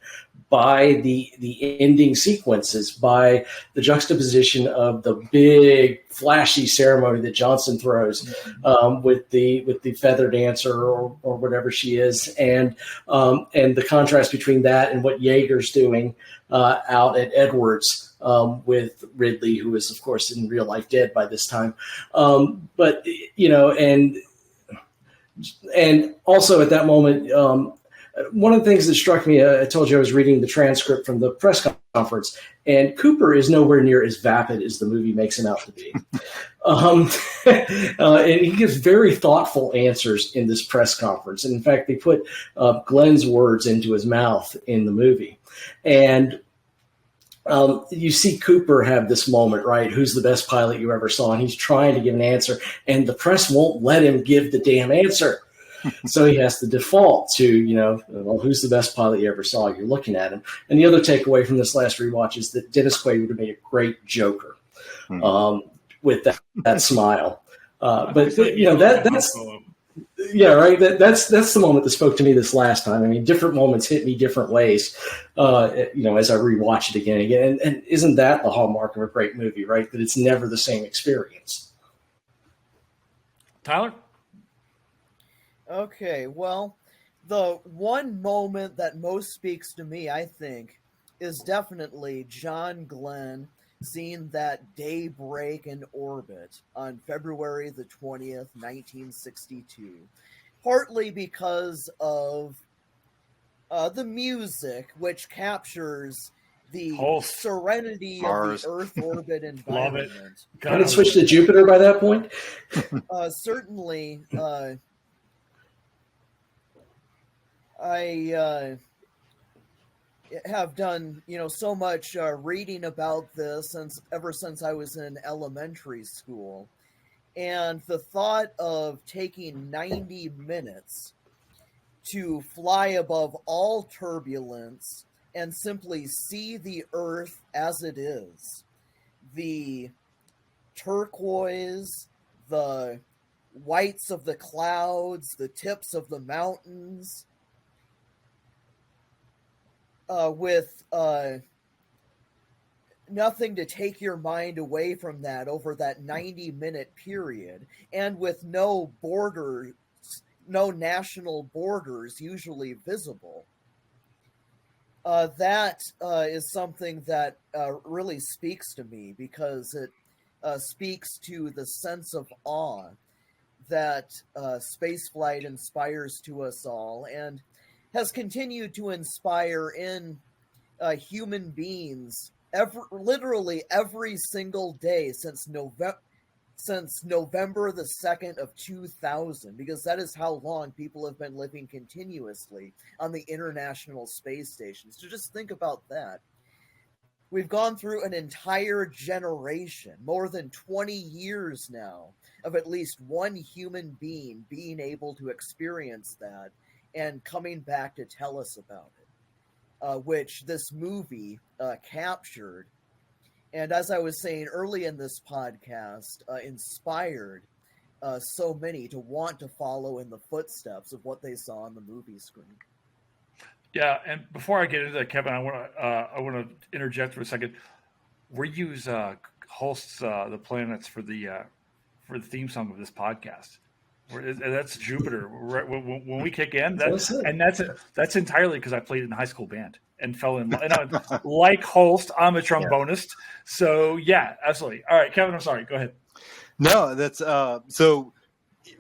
by the ending sequences, by the juxtaposition of the big flashy ceremony that Johnson throws with the feather dancer or whatever she is, and the contrast between that and what Jager's doing out at Edwards with Ridley, who is of course in real life dead by this time, but and also at that moment. One of the things that struck me, I told you I was reading the transcript from the press conference, and Cooper is nowhere near as vapid as the movie makes him out to be. And he gives very thoughtful answers in this press conference. And in fact, they put Glenn's words into his mouth in the movie. And you see Cooper have this moment, right? Who's the best pilot you ever saw? And he's trying to give an answer, and the press won't let him give the damn answer. So he has to default to, well, who's the best pilot you ever saw? You're looking at him. And the other takeaway from this last rewatch is that Dennis Quaid would have made a great Joker with that smile. But that's right. That's the moment that spoke to me this last time. I mean, different moments hit me different ways, as I rewatch it again and again. And isn't that the hallmark of a great movie, right? That it's never the same experience. Tyler? Okay, well, the one moment that most speaks to me, I think, is definitely John Glenn seen that daybreak in orbit on February the 20th, 1962, partly because of the music, which captures the serenity Mars. of the Earth orbit environment. Love it. Hadn't switched to Jupiter by that point? Certainly, I have done, so much reading about this ever since I was in elementary school. And the thought of taking 90 minutes to fly above all turbulence and simply see the Earth as it is, the turquoise, the whites of the clouds, the tips of the mountains, with nothing to take your mind away from that over that 90-minute period, and with no borders, no national borders usually visible. That is something that really speaks to me, because it speaks to the sense of awe that spaceflight inspires to us all, and has continued to inspire in human beings literally every single day since November the 2nd of 2000, because that is how long people have been living continuously on the International Space Station. So just think about that. We've gone through an entire generation, more than 20 years now, of at least one human being being able to experience that and coming back to tell us about it, which this movie captured. And as I was saying early in this podcast, inspired so many to want to follow in the footsteps of what they saw on the movie screen. Yeah, and before I get into that, Kevin, I want to interject for a second. We use Holst's The Planets for the theme song of this podcast. That's Jupiter. When we kick in, that's entirely because I played in a high school band and fell in love. And like Holst, I'm a trombonist. So yeah, absolutely. All right, Kevin, I'm sorry. Go ahead. No, that's so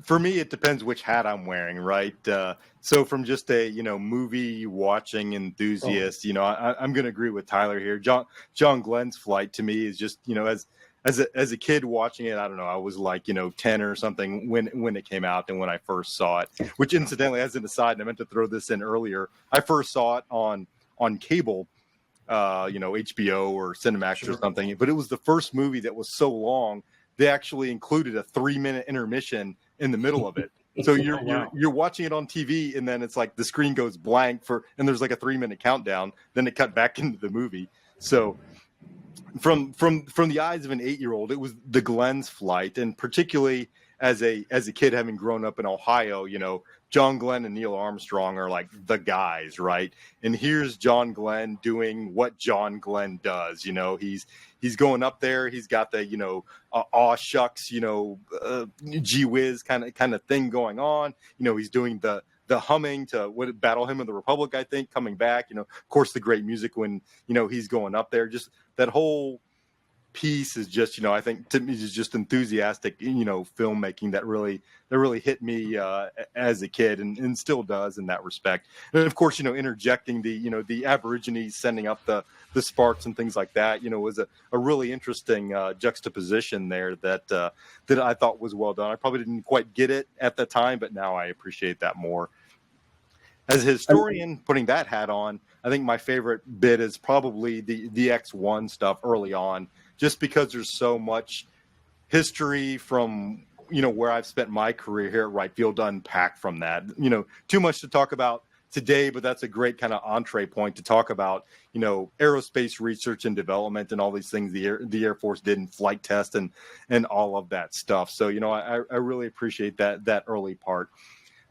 for me, it depends which hat I'm wearing, right? So from just a movie watching enthusiast, I'm going to agree with Tyler here. John Glenn's flight to me is just as a kid watching it, I don't know, I was like 10 or something when it came out and when I first saw it. Which incidentally, as an aside, and I meant to throw this in earlier, I first saw it on cable, HBO or Cinemax or something. But it was the first movie that was so long they actually included a 3-minute intermission in the middle of it. So you're watching it on TV, and then it's like the screen goes blank and there's like a 3-minute countdown. Then it cut back into the movie. So from the eyes of an 8-year-old, it was the Glenn's flight, and particularly as a kid having grown up in Ohio, John Glenn and Neil Armstrong are like the guys, right? And here's John Glenn doing what John Glenn does. He's going up there. He's got the aw shucks, gee whiz kind of thing going on. He's doing the humming to Battle Hymn of the Republic, I think, coming back. Of course, the great music when he's going up there. Just that whole piece is just I think to me is just enthusiastic filmmaking that really hit me as a kid and still does in that respect. And of course interjecting the Aborigines sending up the sparks and things like that was a really interesting juxtaposition there that I thought was well done. I probably didn't quite get it at the time, but now I appreciate that more. As a historian, putting that hat on, I think my favorite bit is probably the X-1 stuff early on, just because there's so much history from, where I've spent my career here at Wright Field to unpack from that. Too much to talk about today, but that's a great kind of entree point to talk about, aerospace research and development and all these things the Air Force did in flight test and all of that stuff. So, I really appreciate that early part.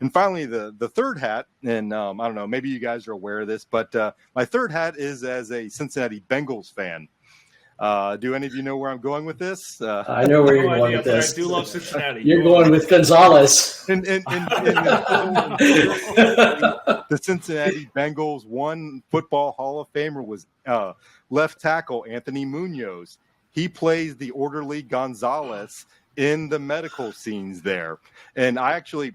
And finally, the third hat, and I don't know, maybe you guys are aware of this, but my third hat is as a Cincinnati Bengals fan. Do any of you know where I'm going with this? I know where you're going with this. I do love Cincinnati. You're going with Gonzalez. And the Cincinnati Bengals one football Hall of Famer was left tackle Anthony Munoz. he plays the orderly Gonzalez in the medical scenes there. And I actually,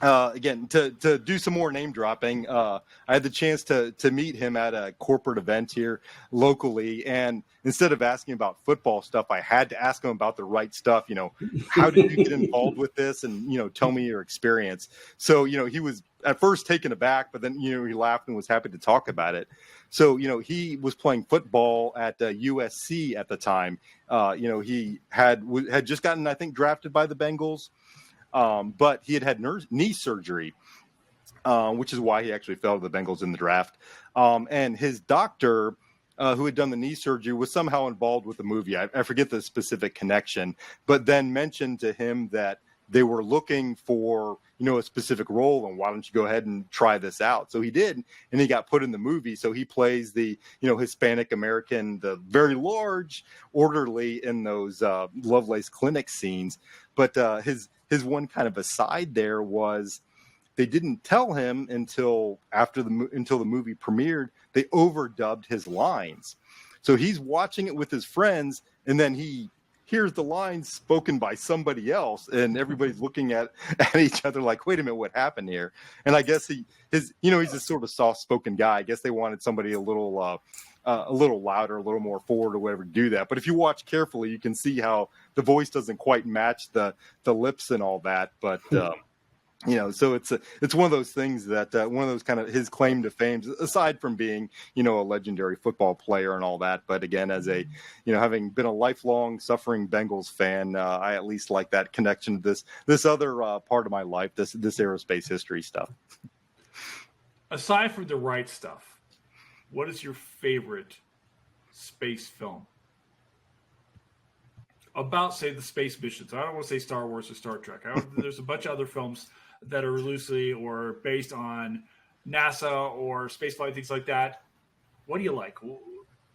again, to do some more name dropping, I had the chance to meet him at a corporate event here locally. And instead of asking about football stuff, I had to ask him about the right stuff. How did you get involved with this? And, tell me your experience. So, he was at first taken aback, but then, he laughed and was happy to talk about it. So, he was playing football at USC at the time. He had just gotten, I think, drafted by the Bengals. But he had knee surgery, which is why he actually fell to the Bengals in the draft. And his doctor, who had done the knee surgery, was somehow involved with the movie. I forget the specific connection, but then mentioned to him that they were looking for, a specific role, and why don't you go ahead and try this out? So he did, and he got put in the movie. So he plays the, Hispanic American, the very large orderly in those Lovelace Clinic scenes. But his one kind of aside there was they didn't tell him until the movie premiered. They overdubbed his lines. So he's watching it with his friends, and then he hears the lines spoken by somebody else, and everybody's looking at each other like, wait a minute, what happened here? And I guess he's a sort of soft-spoken guy. I guess they wanted somebody a little louder, a little more forward or whatever to do that. But if you watch carefully, you can see how the voice doesn't quite match the lips and all that. But, so it's one of those things that one of those kind of his claim to fame, aside from being, a legendary football player and all that. But again, as a, having been a lifelong suffering Bengals fan, I at least like that connection to this other part of my life, this aerospace history stuff. Aside from the right stuff, what is your favorite space film? About, say, the space missions. I don't want to say Star Wars or Star Trek. There's a bunch of other films that are loosely or based on NASA or spaceflight, things like that. What do you like?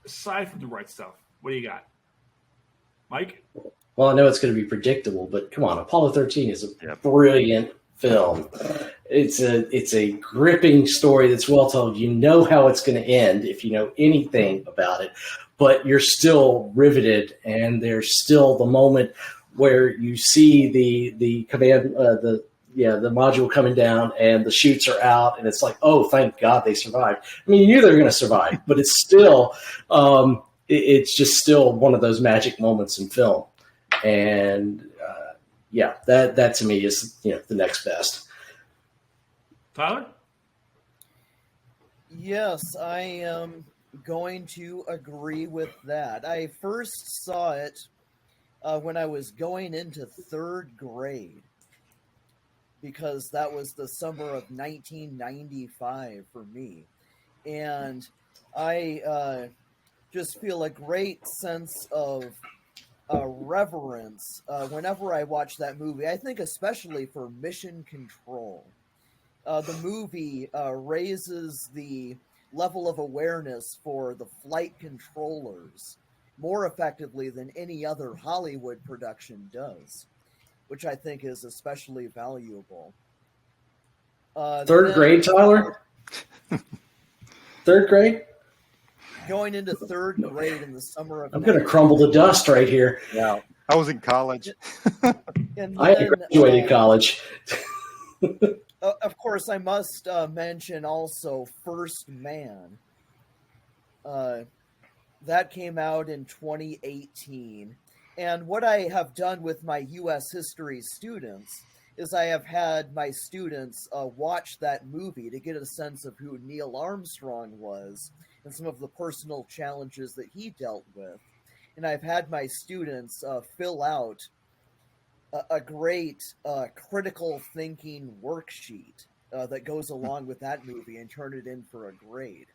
Aside from the right stuff, what do you got? Mike? Well, I know it's going to be predictable, but come on, Apollo 13 is a brilliant film. It's a gripping story that's well told. You know how it's going to end if you know anything about it, but you're still riveted, and there's still the moment where you see the command the module coming down and the chutes are out, and it's like, oh, thank God they survived. I mean, you knew they were going to survive, but it's still it's just still one of those magic moments in film. And that to me is the next best. Tyler? Yes, I am going to agree with that. I first saw it when I was going into third grade, because that was the summer of 1995 for me. And I just feel a great sense of reverence whenever I watch that movie. I think especially for Mission Control. The movie raises the level of awareness for the flight controllers more effectively than any other Hollywood production does, which I think is especially valuable. Third grade, Tyler? Third grade? Going into third grade in the summer of... I'm going to crumble to dust right here. Yeah, I was in college. I had graduated college. Of course, I must mention also First Man. That came out in 2018. And what I have done with my U.S. history students is I have had my students watch that movie to get a sense of who Neil Armstrong was and some of the personal challenges that he dealt with. And I've had my students fill out a great critical thinking worksheet that goes along with that movie and turn it in for a grade.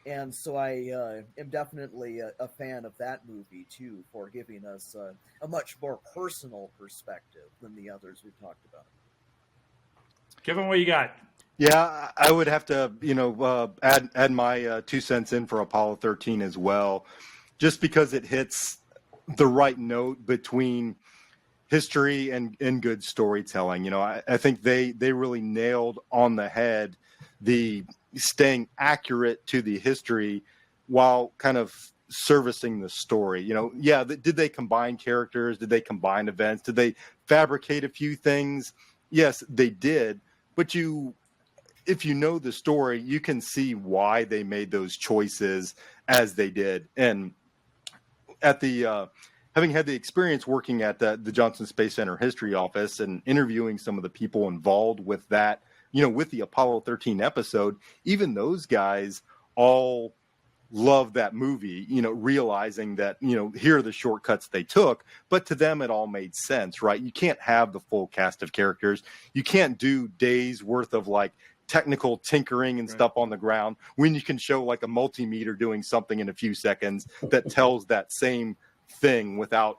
And so I am definitely a fan of that movie, too, for giving us a much more personal perspective than the others we've talked about. Kevin, what you got? Yeah, I would have to, add my 2 cents in for Apollo 13 as well, just because it hits the right note between history and good storytelling. I think they really nailed on the head the staying accurate to the history while kind of servicing the story. Did they combine characters? Did they combine events? Did they fabricate a few things? Yes, they did. But if you know the story, you can see why they made those choices as they did. And at the having had the experience working at the Johnson Space Center History Office and interviewing some of the people involved with that, with the Apollo 13 episode, even those guys all love that movie, realizing that, here are the shortcuts they took, but to them it all made sense, right? You can't have the full cast of characters. You can't do days worth of like technical tinkering and stuff on the ground when you can show like a multimeter doing something in a few seconds that tells that same thing without,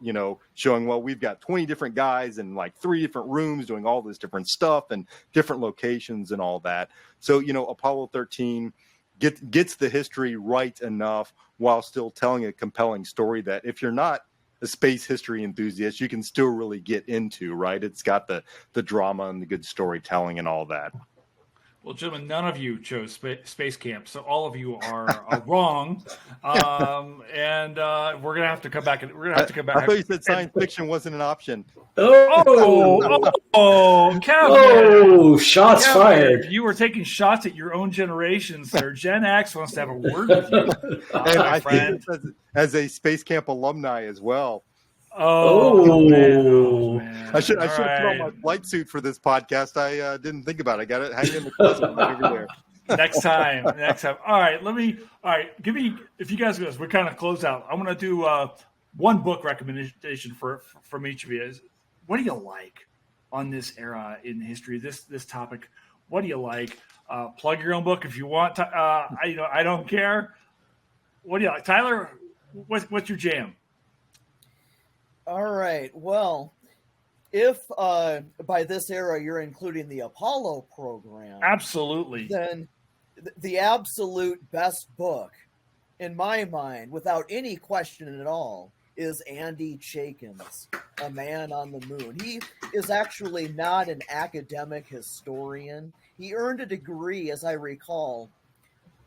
showing, well, we've got 20 different guys in like 3 different rooms doing all this different stuff and different locations and all that. So, Apollo 13 gets the history right enough while still telling a compelling story that if you're not a space history enthusiast, you can still really get into, right? It's got the drama and the good storytelling and all that. Well, gentlemen, none of you chose Space Camp, so all of you are wrong. And we're gonna have to come back. I thought you said science fiction wasn't an option. Oh, Kevin! Oh, shots Kevin, fired! You were taking shots at your own generation, sir. Gen X wants to have a word with you, and my I friend. think as a Space Camp alumni as well. Man. I should throw on my flight suit for this podcast. I didn't think about it. I got it hanging in the closet right over there. Next time. All right, give me, if you guys we kind of close out. I'm going to do one book recommendation from each of you. What do you like on this era in history, this topic? What do you like? Plug your own book if you want. I don't care. What do you like? Tyler, what's your jam? All right. Well, if by this era you're including the Apollo program, Absolutely. then the absolute best book, in my mind, without any question at all, is Andy Chaikin's A Man on the Moon. He is actually not an academic historian. He earned a degree, as I recall,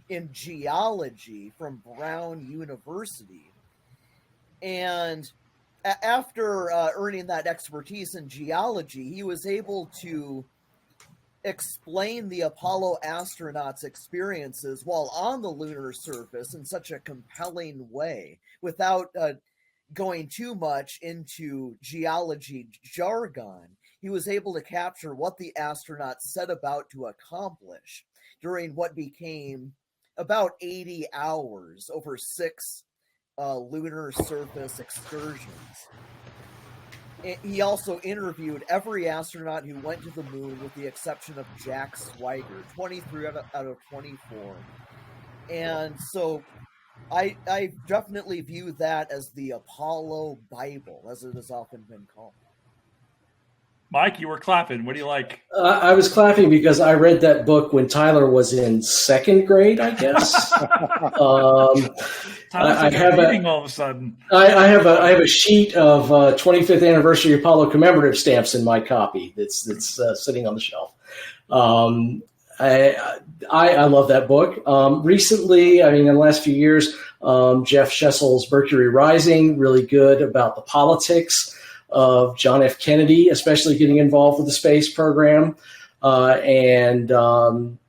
in geology from Brown University. And after earning that expertise in geology, he was able to explain the Apollo astronauts' experiences while on the lunar surface in such a compelling way without going too much into geology jargon. He was able to capture what the astronauts set about to accomplish during what became about 80 hours over 6 lunar surface excursions. He also interviewed every astronaut who went to the moon with the exception of Jack Swigert, 23 out of 24. And so I definitely view that as the Apollo Bible, as it has often been called. Mike, you were clapping. What do you like? I was clapping because I read that book when Tyler was in 2nd grade, I guess. I have reading all of a sudden. I have a sheet of 25th anniversary Apollo commemorative stamps in my copy that's sitting on the shelf. I love that book. Recently, in the last few years, Jeff Schessel's Mercury Rising, really good about the politics of John F. Kennedy, especially getting involved with the space program, and John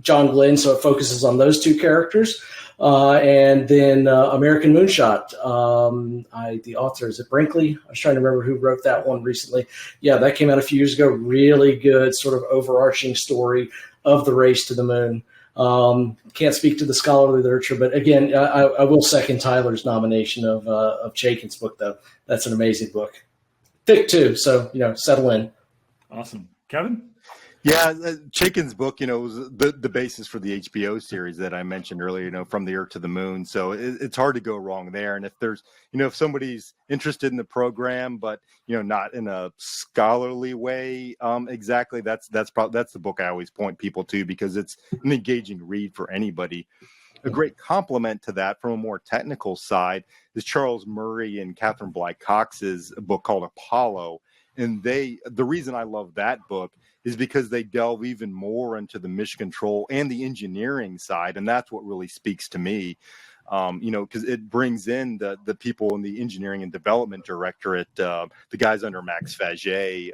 Glenn, so it focuses on those 2 characters. And then American Moonshot. The author, is it Brinkley? I was trying to remember who wrote that one recently. Yeah, that came out a few years ago. Really good sort of overarching story of the race to the moon. Can't speak to the scholarly literature, but again, I will second Tyler's nomination of Chaikin's book, though. That's an amazing book. Thick too, so settle in. Awesome, Kevin. Yeah, Chaikin's book, was the basis for the HBO series that I mentioned earlier, From the Earth to the Moon. So it's hard to go wrong there. And if there's, if somebody's interested in the program, but, not in a scholarly way, exactly, that's the book I always point people to because it's an engaging read for anybody. A great complement to that from a more technical side is Charles Murray and Catherine Bly Cox's book called Apollo. And the reason I love that book is because they delve even more into the mission control and the engineering side. And that's what really speaks to me. because it brings in the people in the engineering and development directorate, the guys under Max Faget.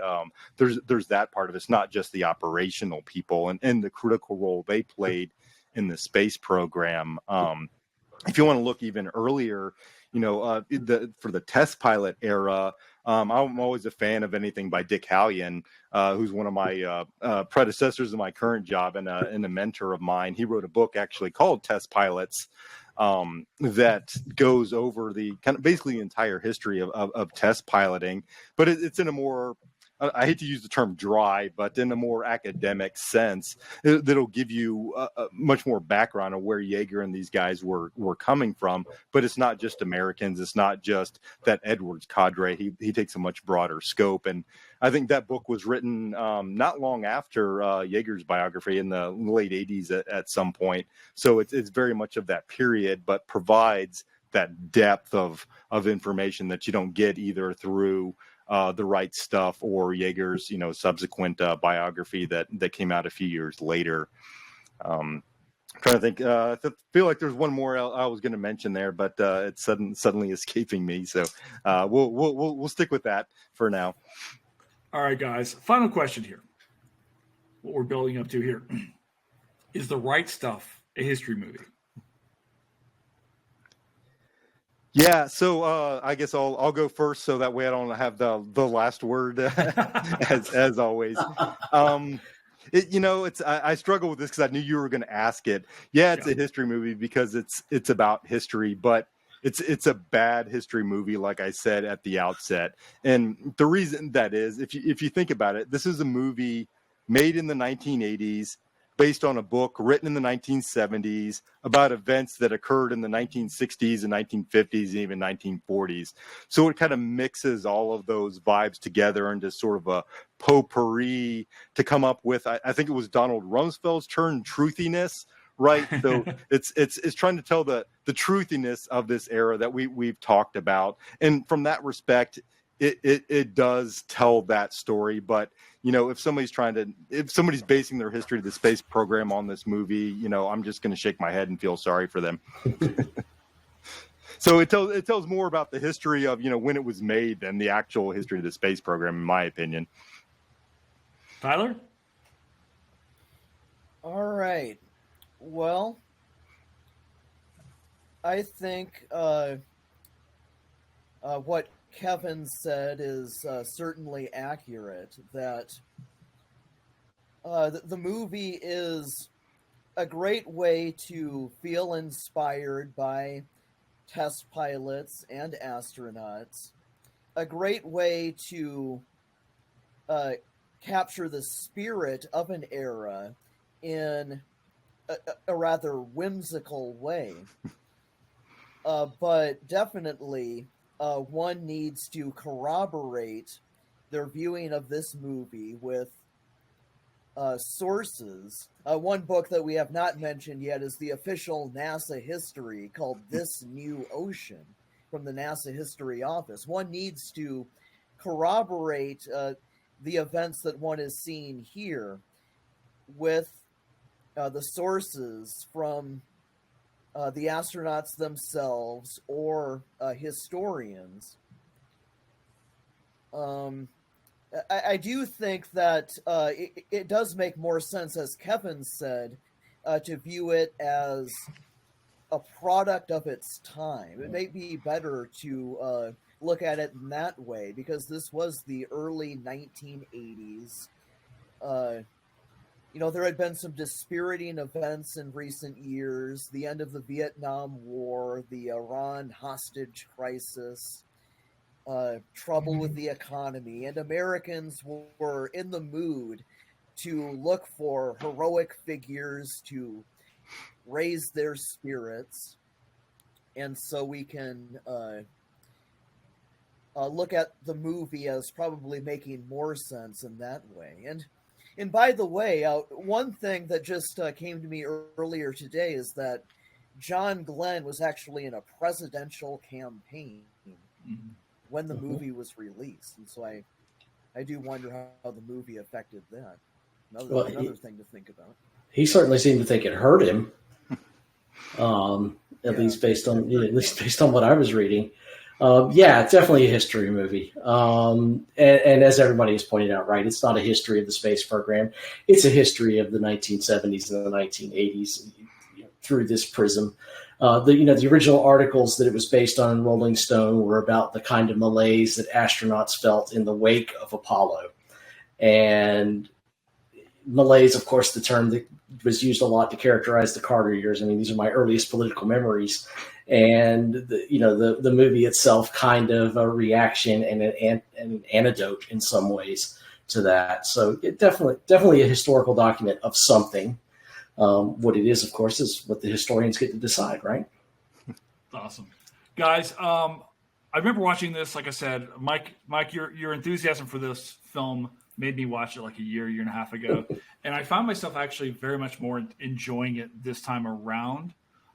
There's that part of it. It's not just the operational people and the critical role they played in the space program. If you want to look even earlier, for the test pilot era, I'm always a fan of anything by Dick Hallion, who's one of my predecessors in my current job and a mentor of mine. He wrote a book actually called Test Pilots that goes over the kind of basically the entire history of test piloting, but it's in a more, I hate to use the term dry, but in a more academic sense, that'll give you a much more background of where Jagger and these guys were coming from. But it's not just Americans. It's not just that Edwards cadre. He takes a much broader scope. And I think that book was written not long after Jagger's biography in the late 80s at some point. So it's very much of that period, but provides that depth of information that you don't get either through The Right Stuff or Jagger's, subsequent biography that came out a few years later. Trying to think. I feel like there's one more I was going to mention there, but it's suddenly escaping me. So we'll stick with that for now. All right, guys. Final question here. What we're building up to here is The Right Stuff a history movie? Yeah, so I guess I'll go first, so that way I don't have the last word, as always. I struggle with this because I knew you were going to ask it. Yeah, it's a history movie because it's about history, but it's a bad history movie, like I said at the outset. And the reason that is, if you think about it, this is a movie made in the 1980s. Based on a book written in the 1970s about events that occurred in the 1960s and 1950s and even 1940s. So it kind of mixes all of those vibes together into sort of a potpourri to come up with, I think it was Donald Rumsfeld's term, truthiness, right? So it's trying to tell the truthiness of this era that we've talked about. And from that respect, it does tell that story. But if somebody's basing their history of the space program on this movie, I'm just going to shake my head and feel sorry for them. So it tells more about the history of when it was made than the actual history of the space program, in my opinion. Tyler? All right. Well, I think what Kevin said is certainly accurate, that the movie is a great way to feel inspired by test pilots and astronauts, a great way to capture the spirit of an era in a rather whimsical way. But definitely one needs to corroborate their viewing of this movie with sources. One book that we have not mentioned yet is the official NASA history called This New Ocean from the NASA History Office. One needs to corroborate the events that one is seeing here with the sources from the astronauts themselves or historians. I do think that it does make more sense, as Kevin said, to view it as a product of its time. It may be better to look at it in that way, because this was the early 1980s. There had been some dispiriting events in recent years, the end of the Vietnam War, the Iran hostage crisis, trouble with the economy, and Americans were in the mood to look for heroic figures to raise their spirits. And so we can look at the movie as probably making more sense in that way. And by the way, one thing that just came to me earlier today is that John Glenn was actually in a presidential campaign when the movie was released. And so I do wonder how the movie affected that. Another thing to think about. He certainly seemed to think it hurt him. at least based on what I was reading. Yeah, it's definitely a history movie. And as everybody has pointed out, right, it's not a history of the space program. It's a history of the 1970s and the 1980s through this prism. The original articles that it was based on in Rolling Stone were about the kind of malaise that astronauts felt in the wake of Apollo. And malaise, of course, the term that was used a lot to characterize the Carter years. I mean, these are my earliest political memories. And the movie itself kind of a reaction and an antidote in some ways to that. So it definitely a historical document of something. What it is, of course, is what the historians get to decide, right? Awesome. Guys, I remember watching this, like I said, Mike, your enthusiasm for this film made me watch it like a year and a half ago. And I found myself actually very much more enjoying it this time around.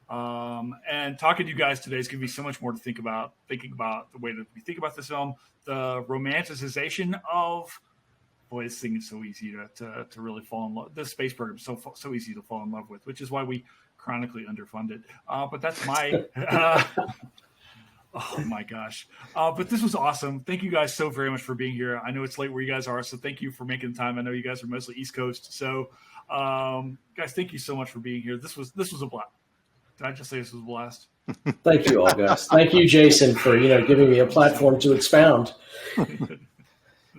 And talking to you guys today is going to be so much more to think about, thinking about the way that we think about this film, the romanticization of, boy, this thing is so easy to really fall in love. This space program is so easy to fall in love with, which is why we chronically underfund it. But that's my, oh my gosh. But this was awesome. Thank you guys so very much for being here. I know it's late where you guys are, so thank you for making the time. I know you guys are mostly East Coast. So guys, thank you so much for being here. This was a blast. Did I just say this was a blast? Thank you all, guys. Thank you, Jason, for giving me a platform to expound.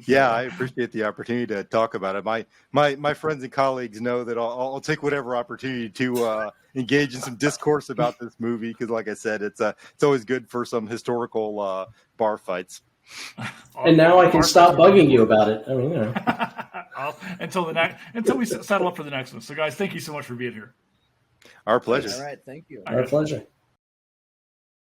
Yeah, I appreciate the opportunity to talk about it. My friends and colleagues know that I'll take whatever opportunity to engage in some discourse about this movie because, like I said, it's always good for some historical bar fights. And now I can stop bugging you about it. I mean, until we settle up for the next one. So, guys, thank you so much for being here. Our pleasure. All right, thank you. Our pleasure.